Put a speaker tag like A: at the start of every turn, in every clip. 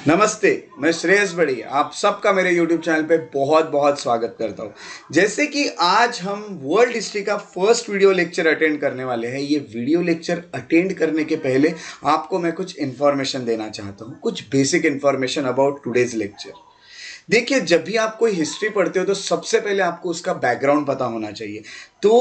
A: नमस्ते। मैं श्रेयस बड़ी आप सबका मेरे YouTube चैनल पे बहुत बहुत स्वागत करता हूँ। जैसे कि आज हम वर्ल्ड हिस्ट्री का फर्स्ट वीडियो लेक्चर अटेंड करने वाले हैं। ये वीडियो लेक्चर अटेंड करने के पहले आपको मैं कुछ इन्फॉर्मेशन देना चाहता हूँ, कुछ basic information about today's lecture. देखिए, जब भी आप कोई हिस्ट्री पढ़ते हो तो सबसे पहले आपको उसका बैकग्राउंड पता होना चाहिए। तो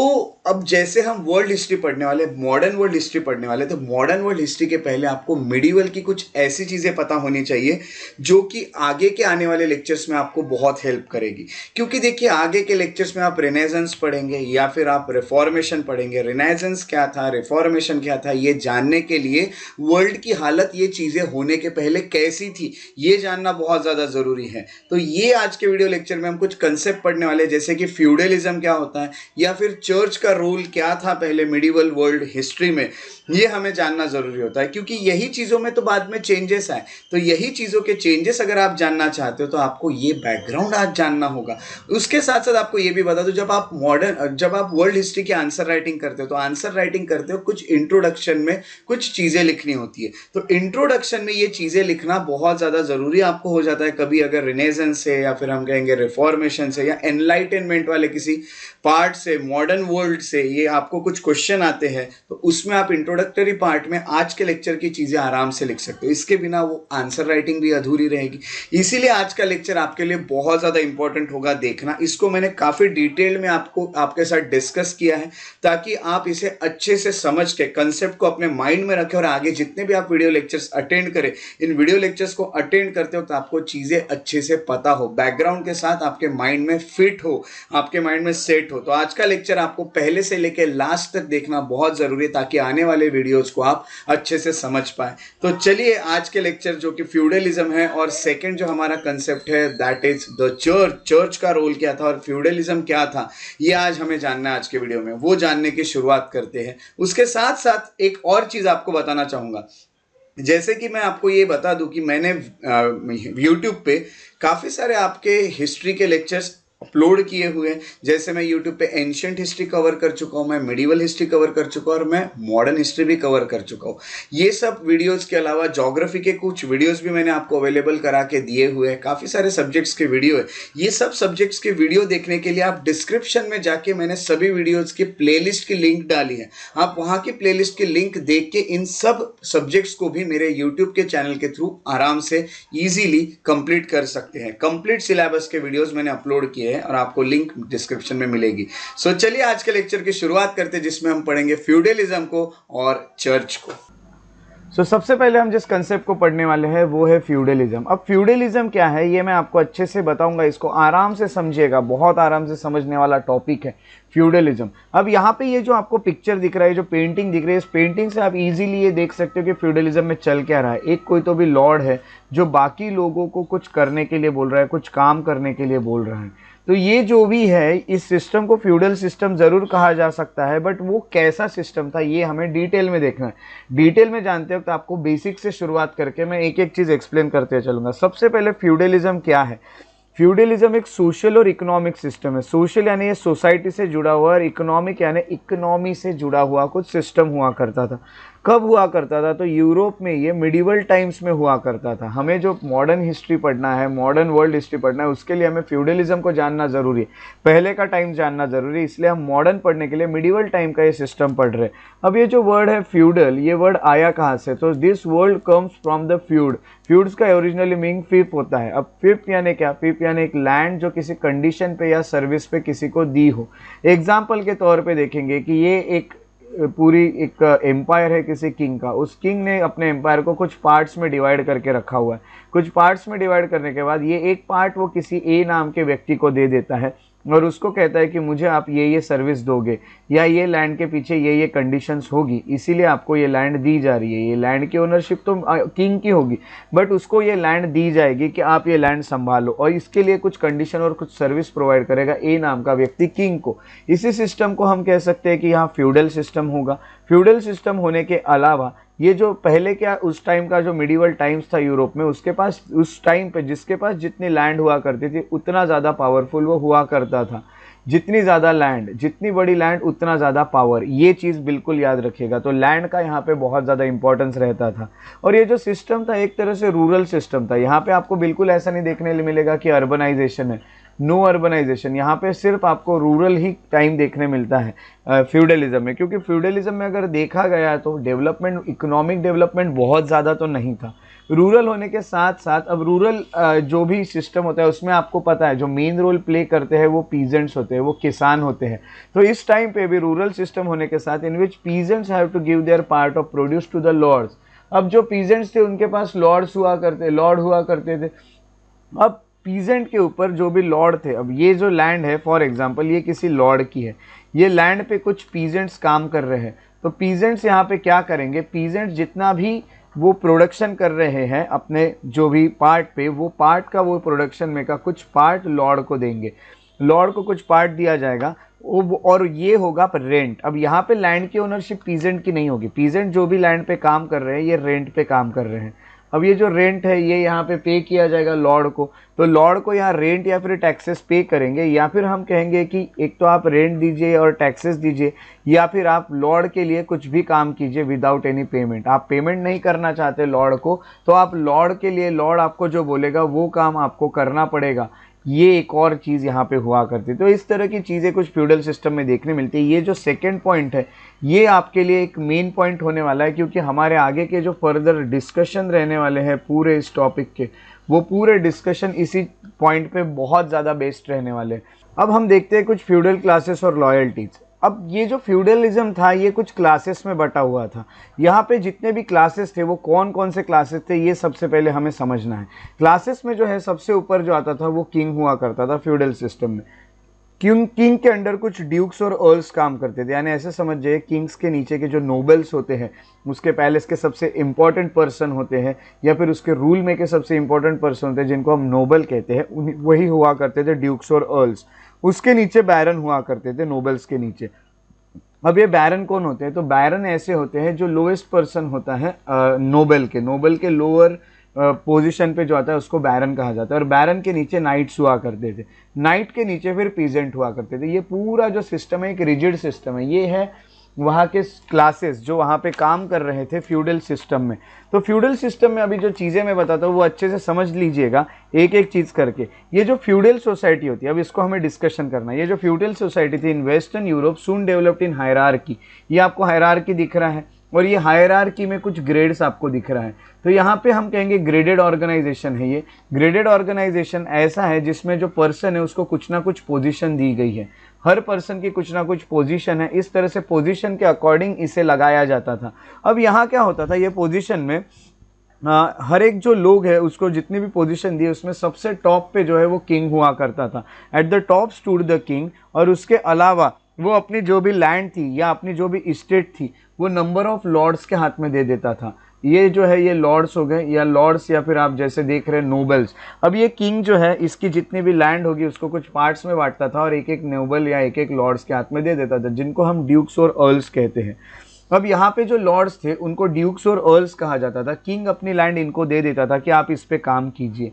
A: अब जैसे हम वर्ल्ड हिस्ट्री पढ़ने वाले, मॉडर्न वर्ल्ड हिस्ट्री पढ़ने वाले, तो मॉडर्न वर्ल्ड हिस्ट्री के पहले आपको मिडिवल की कुछ ऐसी चीज़ें पता होनी चाहिए जो कि आगे के आने वाले लेक्चर्स में आपको बहुत हेल्प करेगी। क्योंकि देखिए, आगे के लेक्चर्स में आप रिनेसेंस पढ़ेंगे या फिर आप रिफॉर्मेशन पढ़ेंगे। रिनेसेंस क्या था, रिफॉर्मेशन क्या था, ये जानने के लिए वर्ल्ड की हालत, ये चीज़ें होने के पहले कैसी थी, ये जानना बहुत ज़्यादा ज़रूरी है। तो ये आज के वीडियो लेक्चर में हम कुछ कंसेप्ट पढ़ने वाले, जैसे कि फ्यूडलिज्म क्या होता है या फिर चर्च का रोल क्या था पहले मिडिवल वर्ल्ड हिस्ट्री में, ये हमें जानना जरूरी होता है। क्योंकि यही चीज़ों में तो बाद में चेंजेस आए, तो यही चीज़ों के चेंजेस अगर आप जानना चाहते हो तो आपको ये बैकग्राउंड आज जानना होगा। उसके साथ साथ आपको ये भी बता दो, जब आप वर्ल्ड हिस्ट्री की आंसर राइटिंग करते हो तो आंसर राइटिंग करते हो कुछ इंट्रोडक्शन में कुछ चीज़ें लिखनी होती है। तो इंट्रोडक्शन में ये चीज़ें लिखना बहुत ज़्यादा ज़रूरी आपको हो जाता है। कभी अगर रिनेसेंस से या फिर हम कहेंगे रिफॉर्मेशन से या एनलाइटनमेंट वाले किसी पार्ट से, मॉडर्न वर्ल्ड से ये आपको कुछ क्वेश्चन आते हैं, तो उसमें आप इंट्रोडक्टरी पार्ट में आज के लेक्चर की चीज़ें आराम से लिख सकते हो। इसके बिना वो आंसर राइटिंग भी अधूरी रहेगी। इसीलिए आज का लेक्चर आपके लिए बहुत ज़्यादा इंपॉर्टेंट होगा देखना। इसको मैंने काफ़ी डिटेल में आपके साथ डिस्कस किया है ताकि आप इसे अच्छे से समझ के कंसेप्ट को अपने माइंड में रखें और आगे जितने भी आप वीडियो लेक्चर्स अटेंड करें, इन वीडियो लेक्चर्स को अटेंड करते हो तो आपको चीज़ें अच्छे से पता हो, बैकग्राउंड के साथ आपके माइंड में फिट हो, आपके माइंड में सेट हो। तो आज का लेक्चर आपको पहले से लेकर लास्ट तक देखना बहुत जरूरी है ताकि आने वाले वीडियोस को आप अच्छे से समझ पाए। तो चलिए, आज के लेक्चर जो कि फ्यूडलिज्म है और सेकंड जो हमारा कंसेप्ट है दैट इज द चर्च का रोल क्या था और फ्यूडलिज्म क्या था, ये आज हमें जानना है आज के वीडियो में। वो जानने की शुरुआत करते हैं। उसके साथ साथ एक और चीज आपको बताना चाहूंगा। जैसे कि मैं आपको ये बता दूं कि मैंने YouTube पे काफ़ी सारे आपके हिस्ट्री के लेक्चर्स अपलोड किए हुए हैं। जैसे मैं YouTube पे एंशिएंट हिस्ट्री कवर कर चुका हूँ, मैं मिडिवल हिस्ट्री कवर कर चुका हूँ और मैं मॉडर्न हिस्ट्री भी कवर कर चुका हूँ। ये सब वीडियोस के अलावा ज्योग्राफी के कुछ वीडियोस भी मैंने आपको अवेलेबल करा के दिए हुए हैं। काफ़ी सारे सब्जेक्ट्स के वीडियो है। ये सब सब्जेक्ट्स के वीडियो देखने के लिए आप डिस्क्रिप्शन में जाके मैंने सभी वीडियोज़ की प्लेलिस्ट की लिंक डाली है। आप वहाँ की प्लेलिस्ट की लिंक देख के इन सब सब्जेक्ट्स को भी मेरे यूट्यूब के चैनल के थ्रू आराम से ईजिली कंप्लीट कर सकते हैं। कंप्लीट सिलेबस के वीडियोज़ मैंने अपलोड किए और आपको लिंक डिस्क्रिप्शन में मिलेगी। सो चलिए आज के लेक्चर की शुरुआत करते हैं जिसमें हम पढ़ेंगे फ्यूडलिज्म को और चर्च को।
B: सबसे पहले हम जिस कंसेप्ट को पढ़ने वाले हैं वो है फ्यूडलिज्म। अब फ्यूडलिज्म क्या है ये मैं आपको अच्छे से बताऊंगा, इसको आराम से समझिएगा, बहुत आराम से समझने वाला टॉपिक है फ्यूडलिज्म। अब यहाँ पे ये जो आपको पिक्चर दिख रहा है, जो पेंटिंग दिख रही है, इस पेंटिंग से आप इजीली ये देख सकते हो कि फ्यूडलिज्म में चल क्या रहा है। एक कोई तो भी लॉर्ड है जो बाकी लोगों को कुछ करने के लिए बोल रहा है, कुछ काम करने के लिए बोल रहा है। तो ये जो भी है, इस सिस्टम को फ्यूडल सिस्टम ज़रूर कहा जा सकता है, बट वो कैसा सिस्टम था ये हमें डिटेल में देखना है। डिटेल में जानते वक्त आपको बेसिक से शुरुआत करके मैं एक एक चीज़ एक्सप्लेन करते चलूँगा। सबसे पहले फ्यूडलिज्म क्या है। फ्यूडलिज्म एक सोशल और इकोनॉमिक सिस्टम है। सोशल यानी ये सोसाइटी से जुड़ा हुआ और इकोनॉमिक यानी इकोनॉमी से जुड़ा हुआ कुछ सिस्टम हुआ करता था। कब हुआ करता था तो यूरोप में ये मिडिवल टाइम्स में हुआ करता था। हमें जो मॉडर्न हिस्ट्री पढ़ना है, मॉडर्न वर्ल्ड हिस्ट्री पढ़ना है, उसके लिए हमें फ्यूडलिज्म को जानना ज़रूरी है, पहले का टाइम जानना ज़रूरी है। इसलिए हम मॉडर्न पढ़ने के लिए मिडिवल टाइम का ये सिस्टम पढ़ रहे हैं। अब ये जो वर्ड है फ्यूडल, ये वर्ड आया कहाँ से, तो this word comes from the feud. Feuds का ओरिजिनली मीनिंग फिफ होता है। अब फिफ्थ यानी क्या, फिफ्थ यानी एक लैंड जो किसी कंडीशन पे या सर्विस पे किसी को दी हो। एग्जाम्पल के तौर पे देखेंगे कि ये एक पूरी एक एम्पायर है किसी किंग का। उस किंग ने अपने एम्पायर को कुछ पार्ट्स में डिवाइड करके रखा हुआ है। कुछ पार्ट्स में डिवाइड करने के बाद ये एक पार्ट वो किसी ए नाम के व्यक्ति को दे देता है और उसको कहता है कि मुझे आप ये सर्विस दोगे या ये लैंड के पीछे ये कंडीशंस होगी, इसीलिए आपको ये लैंड दी जा रही है। ये लैंड की ओनरशिप तो किंग की होगी, बट उसको ये लैंड दी जाएगी कि आप ये लैंड संभालो, और इसके लिए कुछ कंडीशन और कुछ सर्विस प्रोवाइड करेगा ए नाम का व्यक्ति किंग को। इसी सिस्टम को हम कह सकते हैं कि यहाँ फ्यूडल सिस्टम होगा। फ्यूडल सिस्टम होने के अलावा ये जो पहले क्या उस टाइम का जो मिडिवल टाइम्स था यूरोप में, उसके पास उस टाइम पे जिसके पास जितनी लैंड हुआ करती थी उतना ज़्यादा पावरफुल वो हुआ करता था। जितनी ज़्यादा लैंड, जितनी बड़ी लैंड उतना ज़्यादा पावर, ये चीज़ बिल्कुल याद रखिएगा। तो लैंड का यहाँ पे बहुत ज़्यादा इंपॉर्टेंस रहता था। और ये जो सिस्टम था एक तरह से रूरल सिस्टम था। यहाँ पे आपको बिल्कुल ऐसा नहीं देखने मिलेगा कि अर्बनाइजेशन है, नो अर्बनाइजेशन। यहाँ पे सिर्फ आपको रूरल ही टाइम देखने मिलता है फ्यूडलिज्म में, क्योंकि फ्यूडलिज्म में अगर देखा गया तो डेवलपमेंट, इकोनॉमिक डेवलपमेंट बहुत ज़्यादा तो नहीं था। रूरल होने के साथ साथ अब रूरल जो भी सिस्टम होता है उसमें आपको पता है जो मेन रोल प्ले करते हैं वो पीजेंट्स होते हैं, वो किसान होते हैं। तो इस टाइम पे भी रूरल सिस्टम होने के साथ in which peasants have to give their part of produce to the lords. अब जो पीजेंट्स थे उनके पास लॉर्ड हुआ करते थे। अब पीजेंट के ऊपर जो भी लॉर्ड थे, अब ये जो लैंड है फॉर एग्जांपल ये किसी लॉर्ड की है, ये लैंड पे कुछ पीजेंट्स काम कर रहे हैं। तो पीजेंट्स यहाँ पे क्या करेंगे, पीजेंट्स जितना भी वो प्रोडक्शन कर रहे हैं अपने जो भी पार्ट पे, वो पार्ट का, वो प्रोडक्शन में का कुछ पार्ट लॉर्ड को देंगे। लॉर्ड को कुछ पार्ट दिया जाएगा और ये होगा रेंट। अब यहाँ पे लैंड की ओनरशिप पीजेंट की नहीं होगी। पीजेंट जो भी लैंड पे काम कर रहे हैं ये रेंट पे काम कर रहे हैं। अब ये जो रेंट है ये यहाँ पे किया जाएगा लॉर्ड को। तो लॉर्ड को यहाँ रेंट या फिर टैक्सेस पे करेंगे, या फिर हम कहेंगे कि एक तो आप रेंट दीजिए और टैक्सेस दीजिए, या फिर आप लॉर्ड के लिए कुछ भी काम कीजिए विदाउट एनी पेमेंट। आप पेमेंट नहीं करना चाहते लॉर्ड को, तो आप लॉर्ड के लिए, लॉर्ड आपको जो बोलेगा वो काम आपको करना पड़ेगा। ये एक और चीज़ यहाँ पे हुआ करती। तो इस तरह की चीज़ें कुछ फ्यूडल सिस्टम में देखने मिलती है। ये जो सेकंड पॉइंट है ये आपके लिए एक मेन पॉइंट होने वाला है, क्योंकि हमारे आगे के जो फर्दर डिस्कशन रहने वाले हैं पूरे इस टॉपिक के, वो पूरे डिस्कशन इसी पॉइंट पे बहुत ज़्यादा बेस्ड रहने वाले हैं। अब हम देखते हैं कुछ फ्यूडल क्लासेस और लॉयल्टीज़। अब ये जो फ्यूडलिज्म था ये कुछ क्लासेस में बटा हुआ था। यहाँ पे जितने भी क्लासेस थे वो कौन कौन से क्लासेस थे ये सबसे पहले हमें समझना है। क्लासेस में जो है सबसे ऊपर जो आता था वो किंग हुआ करता था फ्यूडल सिस्टम में। किंग के अंडर कुछ ड्यूक्स और अर्ल्स काम करते थे, यानी ऐसे समझ जाइए किंग्स के नीचे के जो नोबल्स होते हैं, उसके पैलेस के सबसे इंपॉर्टेंट पर्सन होते हैं, या फिर उसके रूल में के सबसे इंपॉर्टेंट पर्सन होते हैं जिनको हम नोबल कहते हैं, वही हुआ करते थे ड्यूक्स और अर्ल्स। उसके नीचे बैरन हुआ करते थे नोबल्स के नीचे। अब ये बैरन कौन होते हैं, तो बैरन ऐसे होते हैं जो लोएस्ट पर्सन होता है नोबल के लोअर पोजीशन पे जो आता है उसको बैरन कहा जाता है। और बैरन के नीचे नाइट्स हुआ करते थे, नाइट के नीचे फिर पीजेंट हुआ करते थे। ये पूरा जो सिस्टम है एक रिजिड सिस्टम है। ये है वहाँ के क्लासेस जो वहाँ पे काम कर रहे थे फ्यूडल सिस्टम में। तो फ्यूडल सिस्टम में अभी जो चीज़ें मैं बताता हूँ वो अच्छे से समझ लीजिएगा एक एक चीज़ करके। ये जो फ्यूडल सोसाइटी होती है, अब इसको हमें डिस्कशन करना है। ये जो फ्यूडल सोसाइटी थी in western Europe soon developed in hierarchy. ये आपको हायरार्की दिख रहा है और ये हायरार्की में कुछ ग्रेड्स आपको दिख रहा है। तो यहाँ पे हम कहेंगे ग्रेडेड ऑर्गेनाइजेशन है। ये ग्रेडेड ऑर्गेनाइजेशन ऐसा है जिसमें जो पर्सन है उसको कुछ ना कुछ पोजीशन दी गई है। हर पर्सन की कुछ ना कुछ पोजीशन है, इस तरह से पोजीशन के अकॉर्डिंग इसे लगाया जाता था। अब यहाँ क्या होता था, ये पोजीशन में हर एक जो लोग है उसको जितनी भी पोजीशन दी उसमें सबसे टॉप पे जो है वो किंग हुआ करता था। At the top stood the king. और उसके अलावा वो अपनी जो भी लैंड थी या अपनी जो भी स्टेट थी वो नंबर ऑफ लॉर्ड्स के हाथ में दे देता था। ये जो है ये लॉर्ड्स हो गए, या लॉर्ड्स, या फिर आप जैसे देख रहे हैं नोबल्स। अब ये किंग जो है इसकी जितनी भी लैंड होगी उसको कुछ पार्ट्स में बांटता था और एक एक नोबल या एक एक लॉर्ड्स के हाथ में दे देता था, जिनको हम ड्यूक्स और अर्ल्स कहते हैं। अब यहाँ पे जो लॉर्ड्स थे उनको ड्यूक्स और अर्ल्स कहा जाता था। किंग अपनी लैंड इनको दे देता था कि आप इस पे काम कीजिए।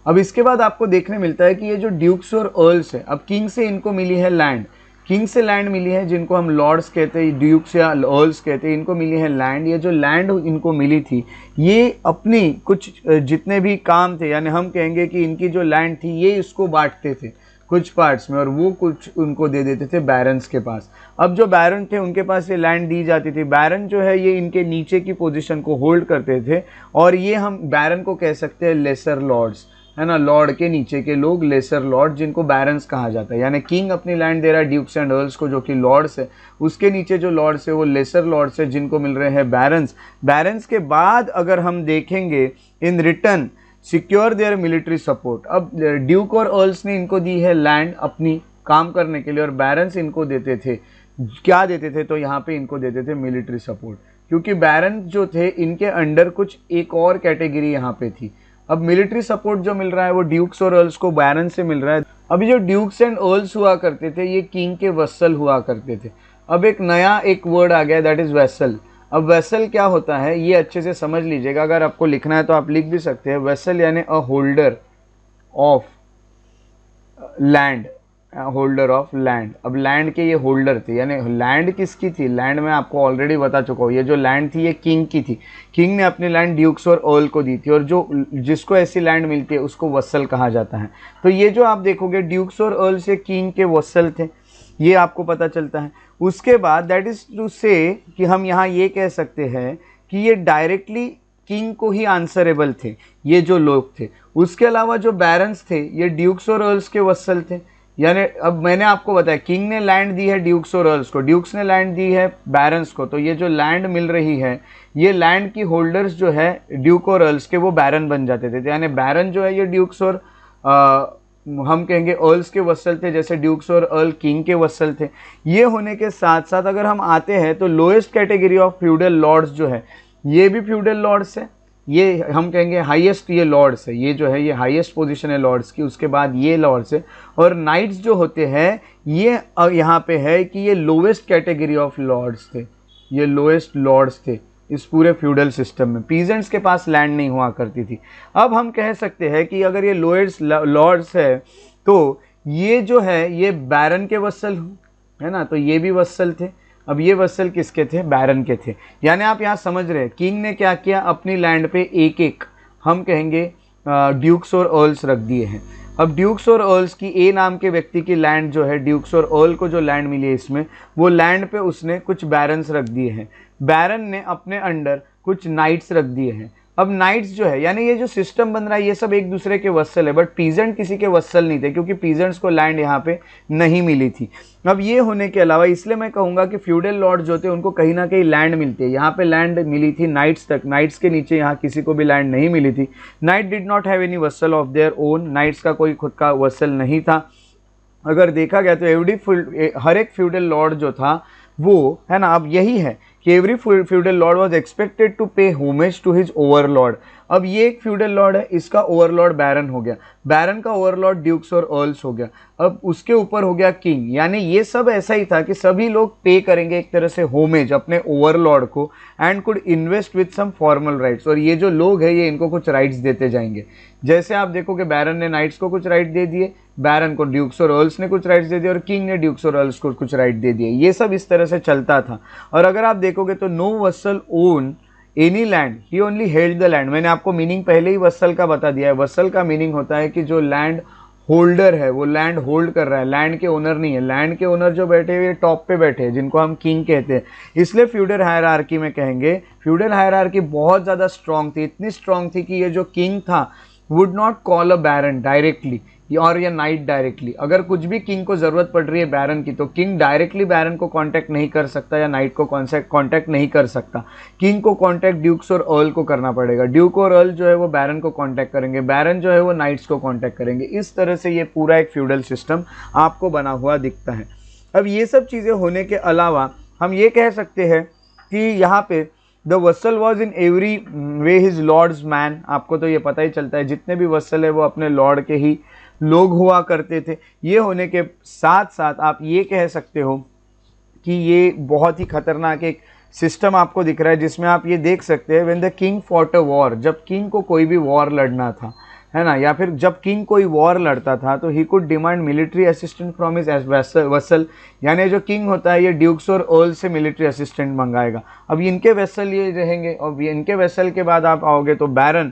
B: अब इसके बाद आपको देखने मिलता है कि ये जो ड्यूक्स और अर्ल्स है, अब किंग से इनको मिली है लैंड, किंग से लैंड मिली है जिनको हम लॉर्ड्स कहते हैं, ड्यूक्स या अर्ल्स कहते हैं, इनको मिली है लैंड। ये जो लैंड इनको मिली थी ये अपनी कुछ जितने भी काम थे, यानी हम कहेंगे कि इनकी जो लैंड थी ये इसको बांटते थे कुछ पार्ट्स में और वो कुछ उनको दे देते थे बैरन्स के पास। अब जो बैरन थे उनके पास ये लैंड दी जाती थी। बैरन जो है ये इनके नीचे की पोजीशन को होल्ड करते थे और ये हम बैरन को कह सकते हैं लेसर लॉर्ड्स, है ना। लॉर्ड के नीचे के लोग लेसर लॉर्ड, जिनको बैरन्स कहा जाता है। यानी किंग अपनी लैंड दे रहा है ड्यूक्स एंड अर्ल्स को जो कि लॉर्ड्स है, उसके नीचे जो लॉर्ड्स है वो लेसर लॉर्ड्स है जिनको मिल रहे हैं बैरन्स। बैरन्स के बाद अगर हम देखेंगे in return secure their military support. अब ड्यूक और अर्ल्स ने इनको दी है लैंड अपनी काम करने के लिए और बैरन्स इनको देते थे, क्या देते थे, तो यहाँ पे इनको देते थे मिलिट्री सपोर्ट, क्योंकि बैरन जो थे इनके अंडर कुछ एक और कैटेगरी यहाँ पे थी। अब मिलिट्री सपोर्ट जो मिल रहा है वो ड्यूक्स और अर्ल्स को बैरन से मिल रहा है। अभी जो ड्यूक्स एंड अर्ल्स हुआ करते थे ये किंग के वस्सल हुआ करते थे। अब एक नया एक वर्ड आ गया दैट इज वैसल। अब वेसल क्या होता है ये अच्छे से समझ लीजिएगा, अगर आपको लिखना है तो आप लिख भी सकते हैं। वेसल यानी a holder of land, holder of land. अब लैंड के ये होल्डर थे, यानी लैंड किसकी थी? लैंड में आपको ऑलरेडी बता चुका हूँ, ये जो लैंड थी ये किंग की थी। किंग ने अपनी लैंड ड्यूक्स और अर्ल को दी थी, और जो जिसको ऐसी लैंड मिलती है उसको वसल कहा जाता है। तो ये जो आप देखोगे ड्यूक्स और अर्ल से किंग के वसल थे, ये आपको पता चलता है। उसके बाद दैट इज टू से कि हम यहाँ ये कह सकते हैं कि ये डायरेक्टली किंग को ही आंसरेबल थे, ये जो लोग थे। उसके अलावा जो बैरन्स थे ये ड्यूक्स और अर्ल्स के वसल थे। यानी अब मैंने आपको बताया किंग ने लैंड दी है ड्यूक्स और अर्ल्स को, ड्यूक्स ने लैंड दी है बैरन्स को, तो ये जो लैंड मिल रही है ये लैंड की होल्डर्स जो है ड्यूक और अर्ल्स के, वो बैरन बन जाते थे। यानी बैरन जो है ये ड्यूक्स और हम कहेंगे अर्ल्स के वसल थे, जैसे ड्यूक्स और अर्ल किंग के वसल थे। ये होने के साथ साथ अगर हम आते हैं तो lowest category of feudal lords जो है ये भी फ्यूडल लॉर्ड्स है, ये हम कहेंगे हाईएस्ट ये लॉर्ड्स है, ये जो है ये हाईएस्ट पोजीशन है लॉर्ड्स की। उसके बाद ये लॉर्ड्स है, और नाइट्स जो होते हैं ये यहाँ पे है कि ये लोएस्ट कैटेगरी ऑफ लॉर्ड्स थे, ये लोएस्ट लॉर्ड्स थे इस पूरे फ्यूडल सिस्टम में। पीजेंट्स के पास लैंड नहीं हुआ करती थी। अब हम कह सकते हैं कि अगर ये लोएस्ट लॉर्ड्स है तो ये जो है ये बैरन के वसल है ना, तो ये भी वसल थे। अब ये वसल किसके थे? बैरन के थे। यानी आप यहाँ समझ रहे हैं किंग ने क्या किया, अपनी लैंड पे एक एक हम कहेंगे ड्यूक्स और अर्ल्स रख दिए हैं। अब ड्यूक्स और अर्ल्स की ए नाम के व्यक्ति की लैंड जो है, ड्यूक्स और अर्ल को जो लैंड मिली है इसमें, वो लैंड पे उसने कुछ बैरन्स रख दिए हैं। बैरन ने अपने अंडर कुछ नाइट्स रख दिए हैं। अब नाइट्स जो है यानी ये जो सिस्टम बन रहा है ये सब एक दूसरे के वसल है, बट पीजेंट किसी के वसल नहीं थे, क्योंकि पीजेंट्स को लैंड यहाँ पे नहीं मिली थी। अब ये होने के अलावा इसलिए मैं कहूँगा कि फ्यूडल लॉर्ड जो थे उनको कहीं ना कहीं लैंड मिलती है। यहाँ पे लैंड मिली थी नाइट्स तक, नाइट्स के नीचे यहाँ किसी को भी लैंड नहीं मिली थी। Knight did not have any vassal of their own, knights का कोई खुद का वसल नहीं था। अगर देखा गया तो हर एक फ्यूडल लॉर्ड जो था वो है ना, अब यही है कि every feudal lord was expected to pay homage to his overlord. अब ये एक फ्यूडल लॉर्ड है, इसका ओवरलॉर्ड बैरन हो गया, बैरन का ओवरलॉर्ड ड्यूक्स और अर्ल्स हो गया, अब उसके ऊपर हो गया किंग। यानी ये सब ऐसा ही था कि सभी लोग पे करेंगे एक तरह से होमेज अपने ओवरलॉर्ड को, and could invest with some formal rights. और ये जो लोग हैं ये इनको कुछ राइट्स देते जाएंगे। जैसे आप देखोगे बैरन ने नाइट्स को कुछ राइट दे दिए, बैरन को ड्यूक्स और अर्ल्स ने कुछ राइट्स दे दिए, और किंग ने ड्यूक्स और अर्ल्स को कुछ राइट दे दिए। ये सब इस तरह से चलता था। और अगर आप देखोगे तो no vassal own any land, he only held the land. मैंने आपको मीनिंग पहले ही वसल का बता दिया है। वसल का मीनिंग होता है कि जो लैंड होल्डर है वो लैंड होल्ड कर रहा है, लैंड के ओनर नहीं है। लैंड के ओनर जो बैठे हुए टॉप पे बैठे हैं जिनको हम किंग कहते हैं। इसलिए फ्यूडल हायरार्की में कहेंगे फ्यूडल हायरार्की बहुत ज़्यादा स्ट्रांग थी, इतनी स्ट्रांग थी कि ये जो किंग था would not call a baron directly और या नाइट डायरेक्टली। अगर कुछ भी किंग को ज़रूरत पड़ रही है बैरन की तो किंग डायरेक्टली बैरन को कांटेक्ट नहीं कर सकता या नाइट को कांटेक्ट नहीं कर सकता। किंग को कांटेक्ट ड्यूक्स और अर्ल को करना पड़ेगा, ड्यूक और अर्ल जो है वो बैरन को कांटेक्ट करेंगे, बैरन जो है वो नाइट्स को कांटेक्ट करेंगे। इस तरह से ये पूरा एक फ्यूडल सिस्टम आपको बना हुआ दिखता है। अब ये सब चीज़ें होने के अलावा हम ये कह सकते हैं कि यहाँ पे the vassal was in every way his lord's man. आपको तो ये पता ही चलता है जितने भी वसल है वो अपने लॉर्ड के ही लोग हुआ करते थे। ये होने के साथ साथ आप ये कह सकते हो कि ये बहुत ही खतरनाक एक सिस्टम आपको दिख रहा है, जिसमें आप ये देख सकते हैं when the king fought a war, जब किंग को कोई भी वॉर लड़ना था है ना, या फिर जब किंग कोई वॉर लड़ता था तो he could demand military assistant from his vassal. यानी जो किंग होता है ये ड्यूक्स और अर्ल से मिलिट्री असिस्टेंट मंगाएगा। अब इनके वेसल ये रहेंगे, और इनके वेसल के बाद आप आओगे तो बैरन,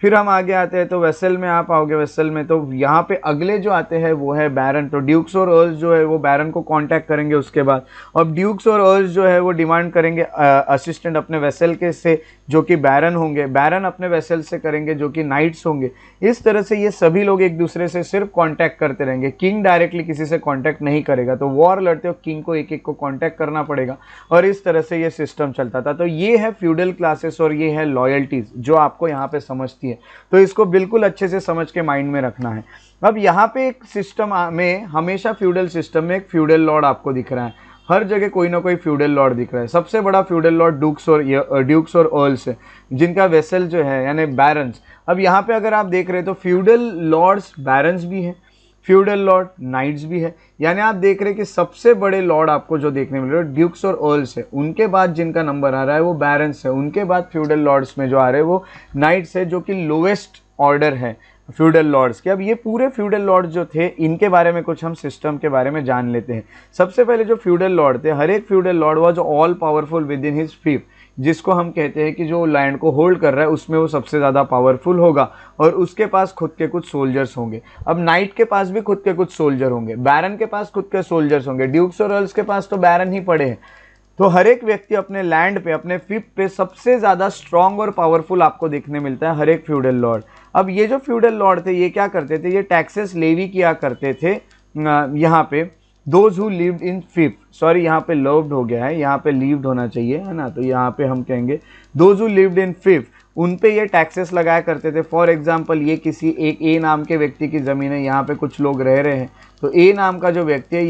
B: फिर हम आगे आते हैं तो वेसल में आप आओगे, वेसल में तो यहाँ पे अगले जो आते हैं वो है बैरन। तो ड्यूक्स और अर्ल्स जो है वो बैरन को कांटेक्ट करेंगे उसके बाद, और ड्यूक्स और अर्ल्स जो है वो डिमांड करेंगे असिस्टेंट अपने वेसल के से जो कि बैरन होंगे, बैरन अपने वेसल से करेंगे जो कि नाइट्स होंगे। इस तरह से ये सभी लोग एक दूसरे से सिर्फ कांटेक्ट करते रहेंगे, किंग डायरेक्टली किसी से कांटेक्ट नहीं करेगा। तो वॉर लड़ते हो किंग को एक एक को कांटेक्ट करना पड़ेगा, और इस तरह से ये सिस्टम चलता था। तो ये है फ्यूडल क्लासेस और ये है लॉयल्टीज जो आपको यहाँ पे समझती है। तो इसको बिल्कुल अच्छे से समझ के माइंड में रखना है। अब यहाँ पे एक सिस्टम में हमेशा फ्यूडल सिस्टम में एक फ्यूडल लॉर्ड आपको दिख रहा है, हर जगह कोई ना कोई फ्यूडल लॉर्ड दिख रहा है। सबसे बड़ा फ्यूडल लॉर्ड ड्यूक्स और अर्ल्स है, जिनका वेसल जो है यानी बैरन्स। अब यहाँ पे अगर आप देख रहे हैं तो फ्यूडल लॉर्ड्स बैरन्स भी हैं, फ्यूडल लॉर्ड नाइट्स भी है। यानी आप देख रहे हैं कि सबसे बड़े लॉर्ड आपको जो देखने मिल रहे हैं ड्यूक्स और अर्ल्स है, उनके बाद जिनका नंबर आ रहा है वो बैरन्स है, उनके बाद फ्यूडल लॉर्ड्स में जो आ रहे हैं वो नाइट्स है, जो कि लोवेस्ट ऑर्डर है फ्यूडल लॉर्ड्स के। अब ये पूरे फ्यूडल लॉर्ड्स जो थे इनके बारे में कुछ हम सिस्टम के बारे में जान लेते हैं। सबसे पहले जो फ्यूडल लॉर्ड थे, हर एक feudal lord was all powerful within his fief, जिसको हम कहते हैं कि जो लैंड को होल्ड कर रहा है उसमें वो सबसे ज़्यादा पावरफुल होगा और उसके पास खुद के कुछ सोल्जर्स होंगे। अब नाइट के पास भी खुद के कुछ सोल्जर होंगे, बैरन के पास खुद के सोल्जर्स होंगे, ड्यूक्स और अर्ल्स के पास तो बैरन ही पड़े हैं। तो हर एक व्यक्ति अपने लैंड पे, अपने फिफ पे सबसे ज़्यादा स्ट्रांग और पावरफुल आपको देखने मिलता है हर एक फ्यूडल लॉर्ड। अब ये जो फ्यूडल लॉर्ड थे ये क्या करते थे, ये टैक्सेस लेवी किया करते थे यहाँ पे those who lived in fief, sorry यहाँ पे लव्ड हो गया है, यहाँ पे लिव्ड होना चाहिए है ना, तो यहाँ पे हम कहेंगे दोज हु लिव्ड इन फिफ, उन पे ये टैक्सेस लगाया करते थे। फॉर एग्जांपल ये किसी एक ए नाम के व्यक्ति की ज़मीन है, यहाँ पे कुछ लोग रह रहे हैं, तो ए नाम का जो व्यक्ति है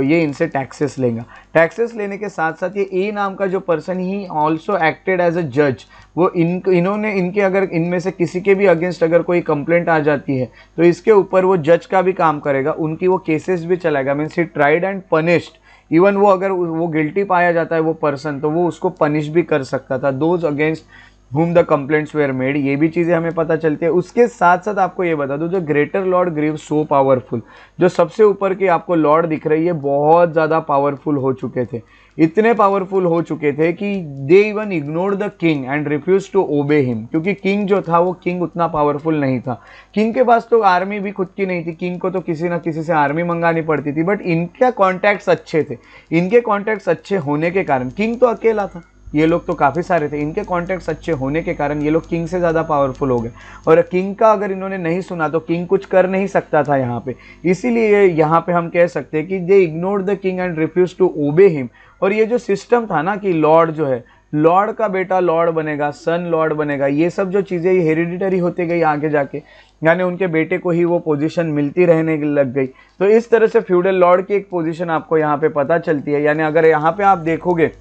B: ये इनसे टैक्सेस लेगा। टैक्सेस लेने के साथ साथ ये ए नाम का जो पर्सन ही ऑल्सो एक्टेड एज अ जज, वो इन्होंने इनके अगर इनमें से किसी के भी अगेंस्ट अगर कोई कंप्लेंट आ जाती है तो इसके ऊपर वो जज का भी काम करेगा, उनकी वो केसेस भी चलाएगा। Means he tried and punished, even वो अगर वो गिल्टी पाया जाता है वो पर्सन, तो वो उसको पनिश भी कर सकता था, those against whom the complaints were made। ये भी चीज़ें हमें पता चलती है। उसके साथ साथ आपको ये बता दूं, जो greater lord grew so powerful, जो सबसे ऊपर की आपको लॉर्ड दिख रही है बहुत ज़्यादा पावरफुल हो चुके थे, इतने पावरफुल हो चुके थे कि they even ignored the king and refuse to obey him, क्योंकि किंग जो था वो किंग उतना पावरफुल नहीं था। किंग के पास तो आर्मी भी खुद की नहीं थी, किंग को तो किसी ना किसी से आर्मी मंगानी पड़ती थी, बट इनके कॉन्टैक्ट्स अच्छे थे। इनके कॉन्टैक्ट्स अच्छे होने के कारण, किंग तो अकेला था, ये लोग तो काफ़ी सारे थे, इनके कॉन्टैक्ट्स अच्छे होने के कारण ये लोग किंग से ज़्यादा पावरफुल हो गए। और किंग का अगर इन्होंने नहीं सुना तो किंग कुछ कर नहीं सकता था यहाँ पे, इसीलिए यहाँ पे हम कह सकते हैं कि they ignored the king and refuse to obey him. और ये जो सिस्टम था ना कि लॉर्ड जो है, लॉर्ड का बेटा लॉर्ड बनेगा, सन लॉर्ड बनेगा, ये सब जो चीज़ें ये हेरिडिटरी होती गई आगे जाके, यानी उनके बेटे को ही वो पोजीशन मिलती रहने लग गई। तो इस तरह से फ्यूडल लॉर्ड की एक पोजीशन आपको यहाँ पे पता चलती है। यानी अगर यहाँ पे आप देखोगे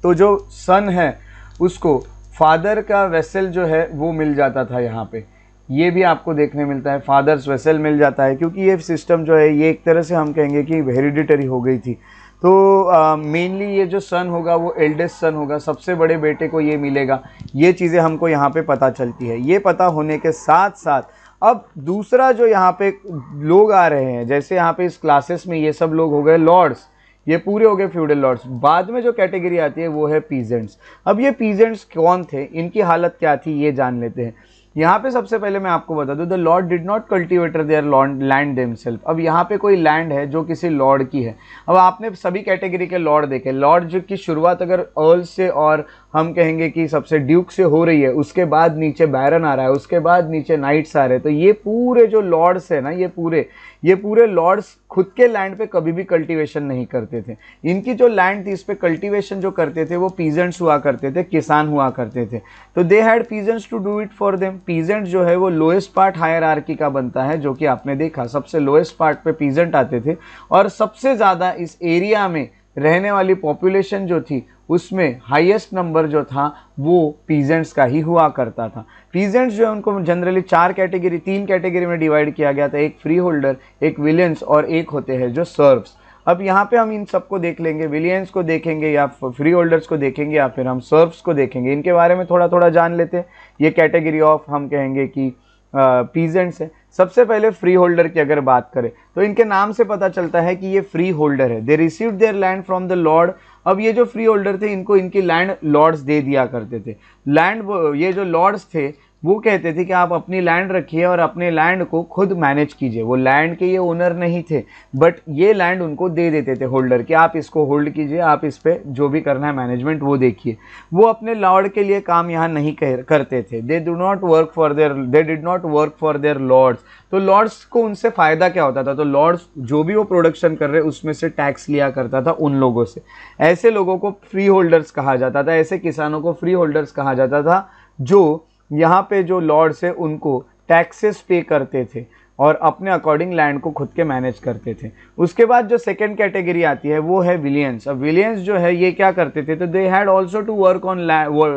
B: तो जो सन है उसको फादर का वेसल जो है वो मिल जाता था, यहाँ पे ये भी आपको देखने मिलता है, फादर्स वेसल मिल जाता है, क्योंकि ये सिस्टम जो है ये एक तरह से हम कहेंगे कि हेरिडिटरी हो गई थी। तो मेनली ये जो सन होगा वो एल्डेस्ट सन होगा, सबसे बड़े बेटे को ये मिलेगा। ये चीज़ें हमको यहाँ पे पता चलती है। ये पता होने के साथ साथ अब दूसरा जो यहाँ पे लोग आ रहे हैं, जैसे यहाँ पे इस क्लासेस में ये सब लोग हो गए लॉर्ड्स, ये पूरे हो गए फ्यूडल लॉर्ड्स। बाद में जो कैटेगरी आती है वो है पीजेंट्स। अब ये पीजेंट्स कौन थे, इनकी हालत क्या थी, ये जान लेते हैं। यहाँ पे सबसे पहले मैं आपको बता दूं, the lord did not cultivator their land themselves. अब यहाँ पे कोई लैंड है जो किसी लॉर्ड की है। अब आपने सभी कैटेगरी के लॉर्ड देखे, लॉर्ड जो की शुरुआत अगर अर्ल से और हम कहेंगे कि सबसे ड्यूक से हो रही है, उसके बाद नीचे बैरन आ रहा है, उसके बाद नीचे नाइट्स आ रहे हैं, तो ये पूरे जो लॉर्ड्स है ना, ये पूरे लॉर्ड्स खुद के लैंड पे कभी भी कल्टीवेशन नहीं करते थे। इनकी जो लैंड थी इस पे कल्टीवेशन जो करते थे वो पीजेंट्स हुआ करते थे, किसान हुआ करते थे। तो they had peasants to do it for them. Peasant जो है वो लोएस्ट पार्ट हायरार्की का बनता है, जो कि आपने देखा सबसे लोएस्ट पार्ट पे पीजेंट आते थे, और सबसे ज़्यादा इस एरिया में रहने वाली पॉपुलेशन जो थी उसमें हाईएस्ट नंबर जो था वो पीजेंट्स का ही हुआ करता था। पीजेंट्स जो है उनको जनरली तीन कैटेगरी में डिवाइड किया गया था, एक फ्री होल्डर, एक विलियंस और एक होते हैं जो सर्व्स। अब यहाँ पे हम इन सबको देख लेंगे, विलियंस को देखेंगे या फ्री होल्डर्स को देखेंगे या फिर हम सर्व्स को देखेंगे। इनके बारे में थोड़ा थोड़ा जान लेते हैं। ये कैटेगरी ऑफ हम कहेंगे कि पीजेंट्स है। सबसे पहले फ्री होल्डर की अगर बात करें तो इनके नाम से पता चलता है कि ये फ्री होल्डर है। They received there land from the Lord. अब ये जो फ्री होल्डर थे इनको इनकी लैंड लॉर्ड्स दे दिया करते थे। ये जो लॉर्ड्स थे वो कहते थे कि आप अपनी लैंड रखिए और अपने लैंड को खुद मैनेज कीजिए। वो लैंड के ये ओनर नहीं थे, बट ये लैंड उनको दे देते थे होल्डर कि आप इसको होल्ड कीजिए, आप इस पे जो भी करना है मैनेजमेंट वो देखिए। वो अपने लॉर्ड के लिए काम यहाँ नहीं करते थे। They did not work for their lords. तो लॉर्ड्स को उनसे फ़ायदा क्या होता था, तो लॉर्ड्स जो भी वो प्रोडक्शन कर रहे उसमें से टैक्स लिया करता था उन लोगों से। ऐसे लोगों को फ्री होल्डर्स कहा जाता था, ऐसे किसानों को फ्री होल्डर्स कहा जाता था जो यहाँ पे जो लॉर्ड्स है उनको टैक्सेस पे करते थे और अपने अकॉर्डिंग लैंड को खुद के मैनेज करते थे। उसके बाद जो सेकंड कैटेगरी आती है वो है विलियंस। अब विलियंस जो है ये क्या करते थे, तो they had also to work on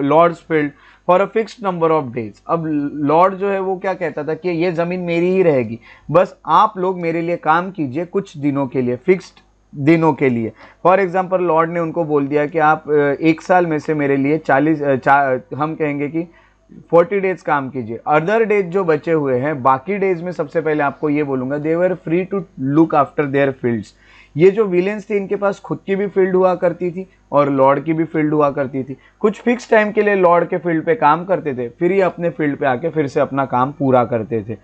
B: lords field for a fixed number of days. अब लॉर्ड जो है वो क्या कहता था कि ये ज़मीन मेरी ही रहेगी, बस आप लोग मेरे लिए काम कीजिए कुछ दिनों के लिए, फिक्स्ड दिनों के लिए। फॉर एग्जाम्पल लॉर्ड ने उनको बोल दिया कि आप एक साल में से मेरे लिए 40 हम कहेंगे कि 40 डेज काम कीजिए। अदर डेज जो बचे हुए हैं, बाकी डेज में सबसे पहले आपको ये बोलूँगा, they were free to look after their fields. ये जो विलेंस थे इनके पास खुद की भी फील्ड हुआ करती थी और लॉर्ड की भी फील्ड हुआ करती थी। कुछ फिक्स टाइम के लिए लॉर्ड के फील्ड पे काम करते थे, फिर ये अपने फील्ड पे आके फिर से अपना काम पूरा करते थे।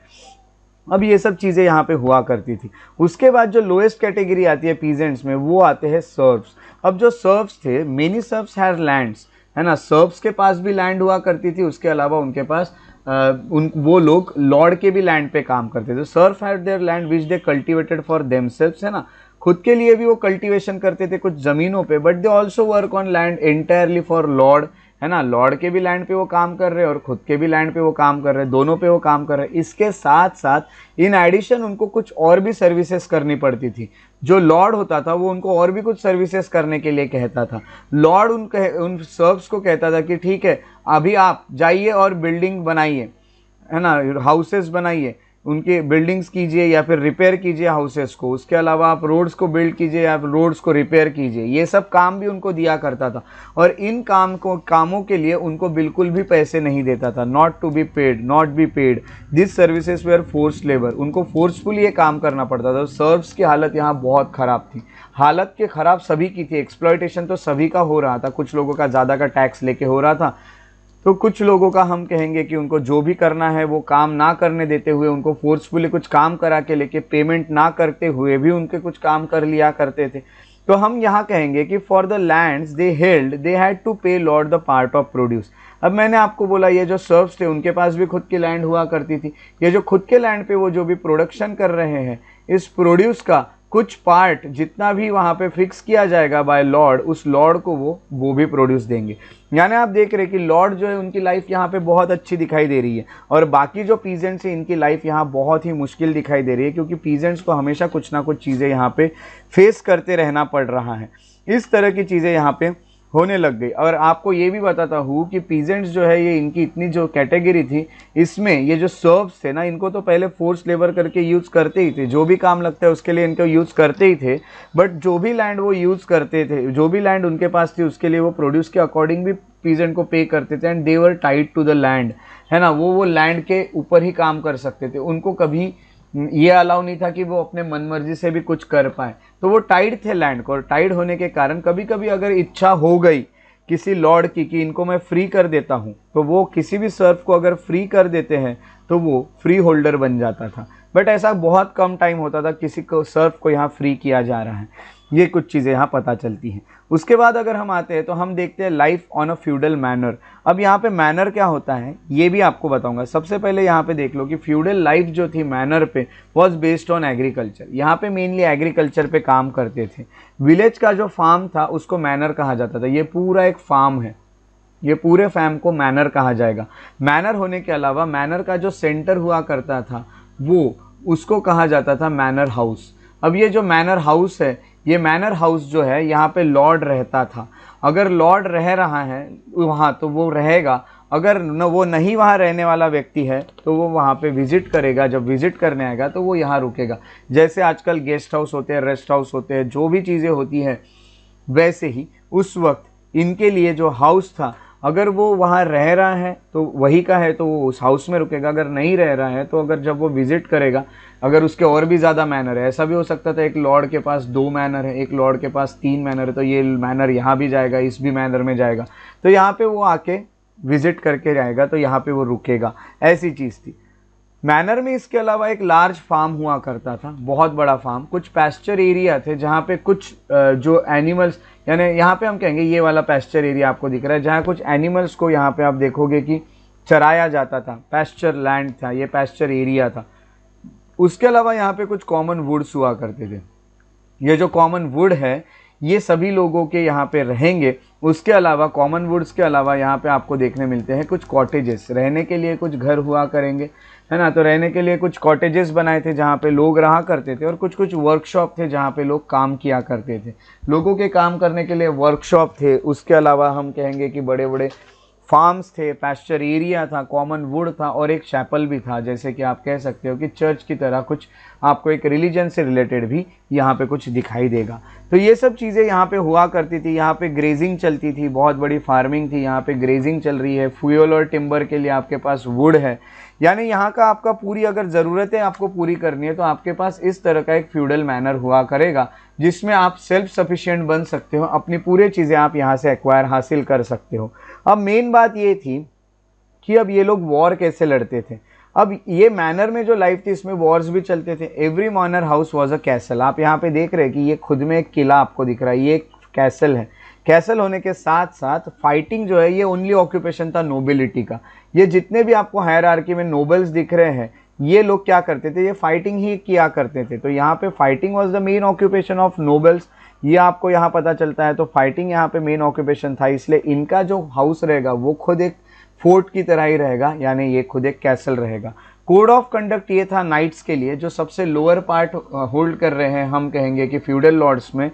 B: अब ये सब चीज़ें यहाँ पे हुआ करती थी। उसके बाद जो लोएस्ट कैटेगरी आती है पीजेंट्स में, वो आते हैं सर्व्स। अब जो सर्व्स थे, मेनी सर्व्स हैड लैंड्स, है ना, सर्व्स के पास भी लैंड हुआ करती थी, उसके अलावा उनके पास वो लोग लॉर्ड के भी लैंड पे काम करते थे। Serf had their land which they cultivated for themselves, है ना, खुद के लिए भी वो कल्टीवेशन करते थे कुछ ज़मीनों पे, but they also work on land entirely for Lord, है ना, लॉर्ड के भी लैंड पे वो काम कर रहे हैं और खुद के भी लैंड पे वो काम कर रहे हैं, दोनों पे वो काम कर रहे हैं। इसके साथ साथ इन एडिशन उनको कुछ और भी सर्विसेज करनी पड़ती थी। जो लॉर्ड होता था वो उनको और भी कुछ सर्विसेज करने के लिए कहता था। लॉर्ड उन सर्व्स को कहता था कि ठीक है, अभी आप जाइए और बिल्डिंग बनाइए, है ना, हाउसेस बनाइए, उनके बिल्डिंग्स कीजिए या फिर रिपेयर कीजिए हाउसेस को। उसके अलावा आप रोड्स को बिल्ड कीजिए या रोड्स को रिपेयर कीजिए। ये सब काम भी उनको दिया करता था और इन कामों के लिए उनको बिल्कुल भी पैसे नहीं देता था। Not to be paid, not be paid, this services were forced labour. उनको फोर्सफुली ये काम करना पड़ता था। सर्व्स की हालत यहाँ बहुत ख़राब थी। हालत के ख़राब सभी की थी। एक्सप्लॉयटेशन तो सभी का हो रहा था। कुछ लोगों का ज़्यादा का टैक्स लेके हो रहा था, तो कुछ लोगों का हम कहेंगे कि उनको जो भी करना है वो काम ना करने देते हुए, उनको फोर्सफुली कुछ काम करा के लेके पेमेंट ना करते हुए भी उनके कुछ काम कर लिया करते थे। तो हम यहाँ कहेंगे कि for the lands they held they had to pay lord the part of produce. अब मैंने आपको बोला ये जो सर्व्स थे उनके पास भी खुद की लैंड हुआ करती थी। ये जो खुद के लैंड पे वो जो भी प्रोडक्शन कर रहे हैं, इस प्रोड्यूस का कुछ पार्ट जितना भी वहाँ पे फिक्स किया जाएगा बाय लॉर्ड, उस लॉर्ड को वो भी प्रोड्यूस देंगे। यानी आप देख रहे हैं कि लॉर्ड जो है उनकी लाइफ यहाँ पे बहुत अच्छी दिखाई दे रही है और बाकी जो पीजेंट्स हैं इनकी लाइफ यहाँ बहुत ही मुश्किल दिखाई दे रही है, क्योंकि पीजेंट्स को हमेशा कुछ ना कुछ चीज़ें यहाँ पे फेस करते रहना पड़ रहा है। इस तरह की चीज़ें यहाँ पे होने लग गई। और आपको ये भी बताता हूँ कि पीजेंट्स जो है ये इनकी इतनी जो कैटेगरी थी, इसमें ये जो सर्व्स थे ना, इनको तो पहले फोर्स लेबर करके यूज़ करते ही थे। जो भी काम लगता है उसके लिए इनको यूज़ करते ही थे, बट जो भी लैंड वो यूज़ करते थे, जो भी लैंड उनके पास थी, उसके लिए वो प्रोड्यूस के अकॉर्डिंग भी पीजेंट को पे करते थे। And they were tied to the land, है ना, वो लैंड के ऊपर ही काम कर सकते थे। उनको कभी ये अलाउ नहीं था कि वो अपने मनमर्जी से भी कुछ कर पाए। तो वो टाइड थे लैंड को, और टाइड होने के कारण कभी कभी अगर इच्छा हो गई किसी लॉर्ड की कि इनको मैं फ्री कर देता हूँ, तो वो किसी भी सर्व को अगर फ्री कर देते हैं तो वो फ्री होल्डर बन जाता था। बट ऐसा बहुत कम टाइम होता था किसी को सर्व को यहाँ फ्री किया जा रहा है। ये कुछ चीज़ें यहाँ पता चलती हैं। उसके बाद अगर हम आते हैं तो हम देखते हैं life on a feudal manner. अब यहाँ पे मैनर क्या होता है ये भी आपको बताऊंगा। सबसे पहले यहाँ पे देख लो कि फ्यूडल लाइफ जो थी मैनर पे वॉज बेस्ड ऑन एग्रीकल्चर। यहाँ पे मेनली एग्रीकल्चर पे काम करते थे। विलेज का जो फार्म था उसको मैनर कहा जाता था। ये पूरा एक फार्म है, ये पूरे फार्म को मैनर कहा जाएगा। मैनर होने के अलावा मैनर का जो सेंटर हुआ करता था वो उसको कहा जाता था मैनर हाउस। अब ये जो मैनर हाउस है, ये मैनर हाउस जो है यहाँ पे लॉर्ड रहता था। अगर लॉर्ड रह रहा है वहाँ तो वो रहेगा, अगर वो नहीं वहाँ रहने वाला व्यक्ति है तो वो वहाँ पे विजिट करेगा। जब विजिट करने आएगा तो वो यहाँ रुकेगा। जैसे आजकल गेस्ट हाउस होते हैं, रेस्ट हाउस होते हैं, जो भी चीज़ें होती हैं, वैसे ही उस वक्त इनके लिए जो हाउस था, अगर वो वहाँ रह रहा है तो वही का है तो वो उस हाउस में रुकेगा। अगर नहीं रह रहा है तो अगर जब वो विजिट करेगा, अगर उसके और भी ज़्यादा मैनर है, ऐसा भी हो सकता था एक लॉर्ड के पास 2 मैनर है, एक लॉर्ड के पास 3 मैनर है, तो ये मैनर यहाँ भी जाएगा, इस भी मैनर में जाएगा, तो यहाँ पे वो आके विजिट करके जाएगा, तो यहाँ पे वो रुकेगा। ऐसी चीज़ थी मैनर में। इसके अलावा एक लार्ज फार्म हुआ करता था, बहुत बड़ा फार्म। कुछ पैस्चर एरिया थे जहाँ पे कुछ जो एनिमल्स, यानी यहाँ पे हम कहेंगे ये वाला पैस्चर एरिया आपको दिख रहा है, जहाँ कुछ एनिमल्स को यहाँ पे आप देखोगे कि चराया जाता था। पैस्चर लैंड था, ये पैस्चर एरिया था। उसके अलावा यहाँ पे कुछ कॉमन वुड्स हुआ करते थे। ये जो कॉमन वुड है ये सभी लोगों के यहाँ पे रहेंगे। उसके अलावा कॉमन वुड्स के अलावा यहाँ पे आपको देखने मिलते हैं कुछ कॉटेजेस, रहने के लिए कुछ घर हुआ करेंगे, है ना। तो रहने के लिए कुछ कॉटेजेस बनाए थे जहाँ पे लोग रहा करते थे, और कुछ कुछ वर्कशॉप थे जहाँ पे लोग काम किया करते थे। लोगों के काम करने के लिए वर्कशॉप थे। उसके अलावा हम कहेंगे कि बड़े बड़े फार्म्स थे, पैस्चर एरिया था, कॉमन वुड था और एक चैपल भी था। जैसे कि आप कह सकते हो कि चर्च की तरह कुछ आपको एक रिलीजन से रिलेटेड भी यहाँ पे कुछ दिखाई देगा। तो ये सब चीज़ें यहाँ पे हुआ करती थी। यहाँ पे ग्रेजिंग चलती थी, बहुत बड़ी फार्मिंग थी, यहाँ पे ग्रेजिंग चल रही है, फ्यूल और टिम्बर के लिए आपके पास वुड है। यानी यहाँ का आपका पूरी अगर ज़रूरतें आपको पूरी करनी है तो आपके पास इस तरह का एक फ्यूडल मैनर हुआ करेगा, जिसमें आप सेल्फ सफिशिएंट बन सकते हो, अपनी पूरी चीज़ें आप यहाँ से एक्वायर हासिल कर सकते हो। अब मेन बात ये थी कि अब ये लोग वॉर कैसे लड़ते थे। अब ये मैनर में जो लाइफ थी इसमें वॉर्स भी चलते थे। Every manor house was a castle. आप यहाँ पे देख रहे हैं कि ये खुद में एक किला आपको दिख रहा है, ये एक कैसल है। कैसल होने के साथ साथ फाइटिंग जो है ये ओनली ऑक्यूपेशन था नोबिलिटी का। ये जितने भी आपको हायरार्की में नोबल्स दिख रहे हैं ये लोग क्या करते थे, ये फाइटिंग ही किया करते थे। तो यहाँ पे fighting was the main occupation of nobles, ये आपको यहाँ पता चलता है। तो फाइटिंग यहाँ पे मेन ऑक्यूपेशन था, इसलिए इनका जो हाउस रहेगा वो खुद एक फोर्ट की तरह ही रहेगा, यानी ये खुद एक कैसल रहेगा। कोड ऑफ कंडक्ट ये था नाइट्स के लिए, जो सबसे लोअर पार्ट होल्ड कर रहे हैं, हम कहेंगे कि फ्यूडल लॉर्ड्स में,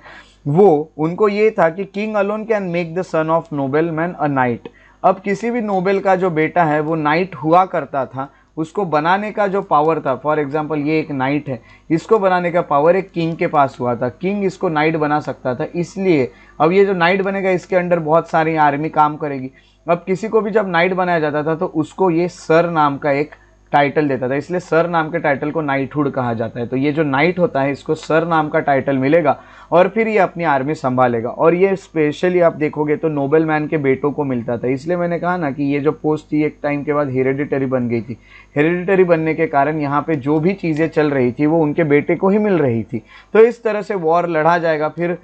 B: वो उनको ये था कि king alone can make the son of Nobel man a night. अब किसी भी नोबेल का जो बेटा है वो नाइट हुआ करता था, उसको बनाने का जो पावर था, फॉर एग्जांपल ये एक नाइट है, इसको बनाने का पावर एक किंग के पास हुआ था। किंग इसको नाइट बना सकता था, इसलिए अब ये जो नाइट बनेगा इसके अंडर बहुत सारी आर्मी काम करेगी। अब किसी को भी जब नाइट बनाया जाता था तो उसको ये सर नाम का एक टाइटल देता था, इसलिए सर नाम के टाइटल को नाइटहुड कहा जाता है। तो ये जो नाइट होता है इसको सर नाम का टाइटल मिलेगा और फिर ये अपनी आर्मी संभालेगा। और ये स्पेशली आप देखोगे तो नोबल मैन के बेटों को मिलता था। इसलिए मैंने कहा ना कि ये जो पोस्ट थी एक टाइम के बाद हेरेडिटरी बन गई थी। हेरेडिटरी बनने के कारण यहाँ पे जो भी चीज़ें चल रही थी वो उनके बेटे को ही मिल रही थी। तो इस तरह से वॉर लड़ा जाएगा। फिर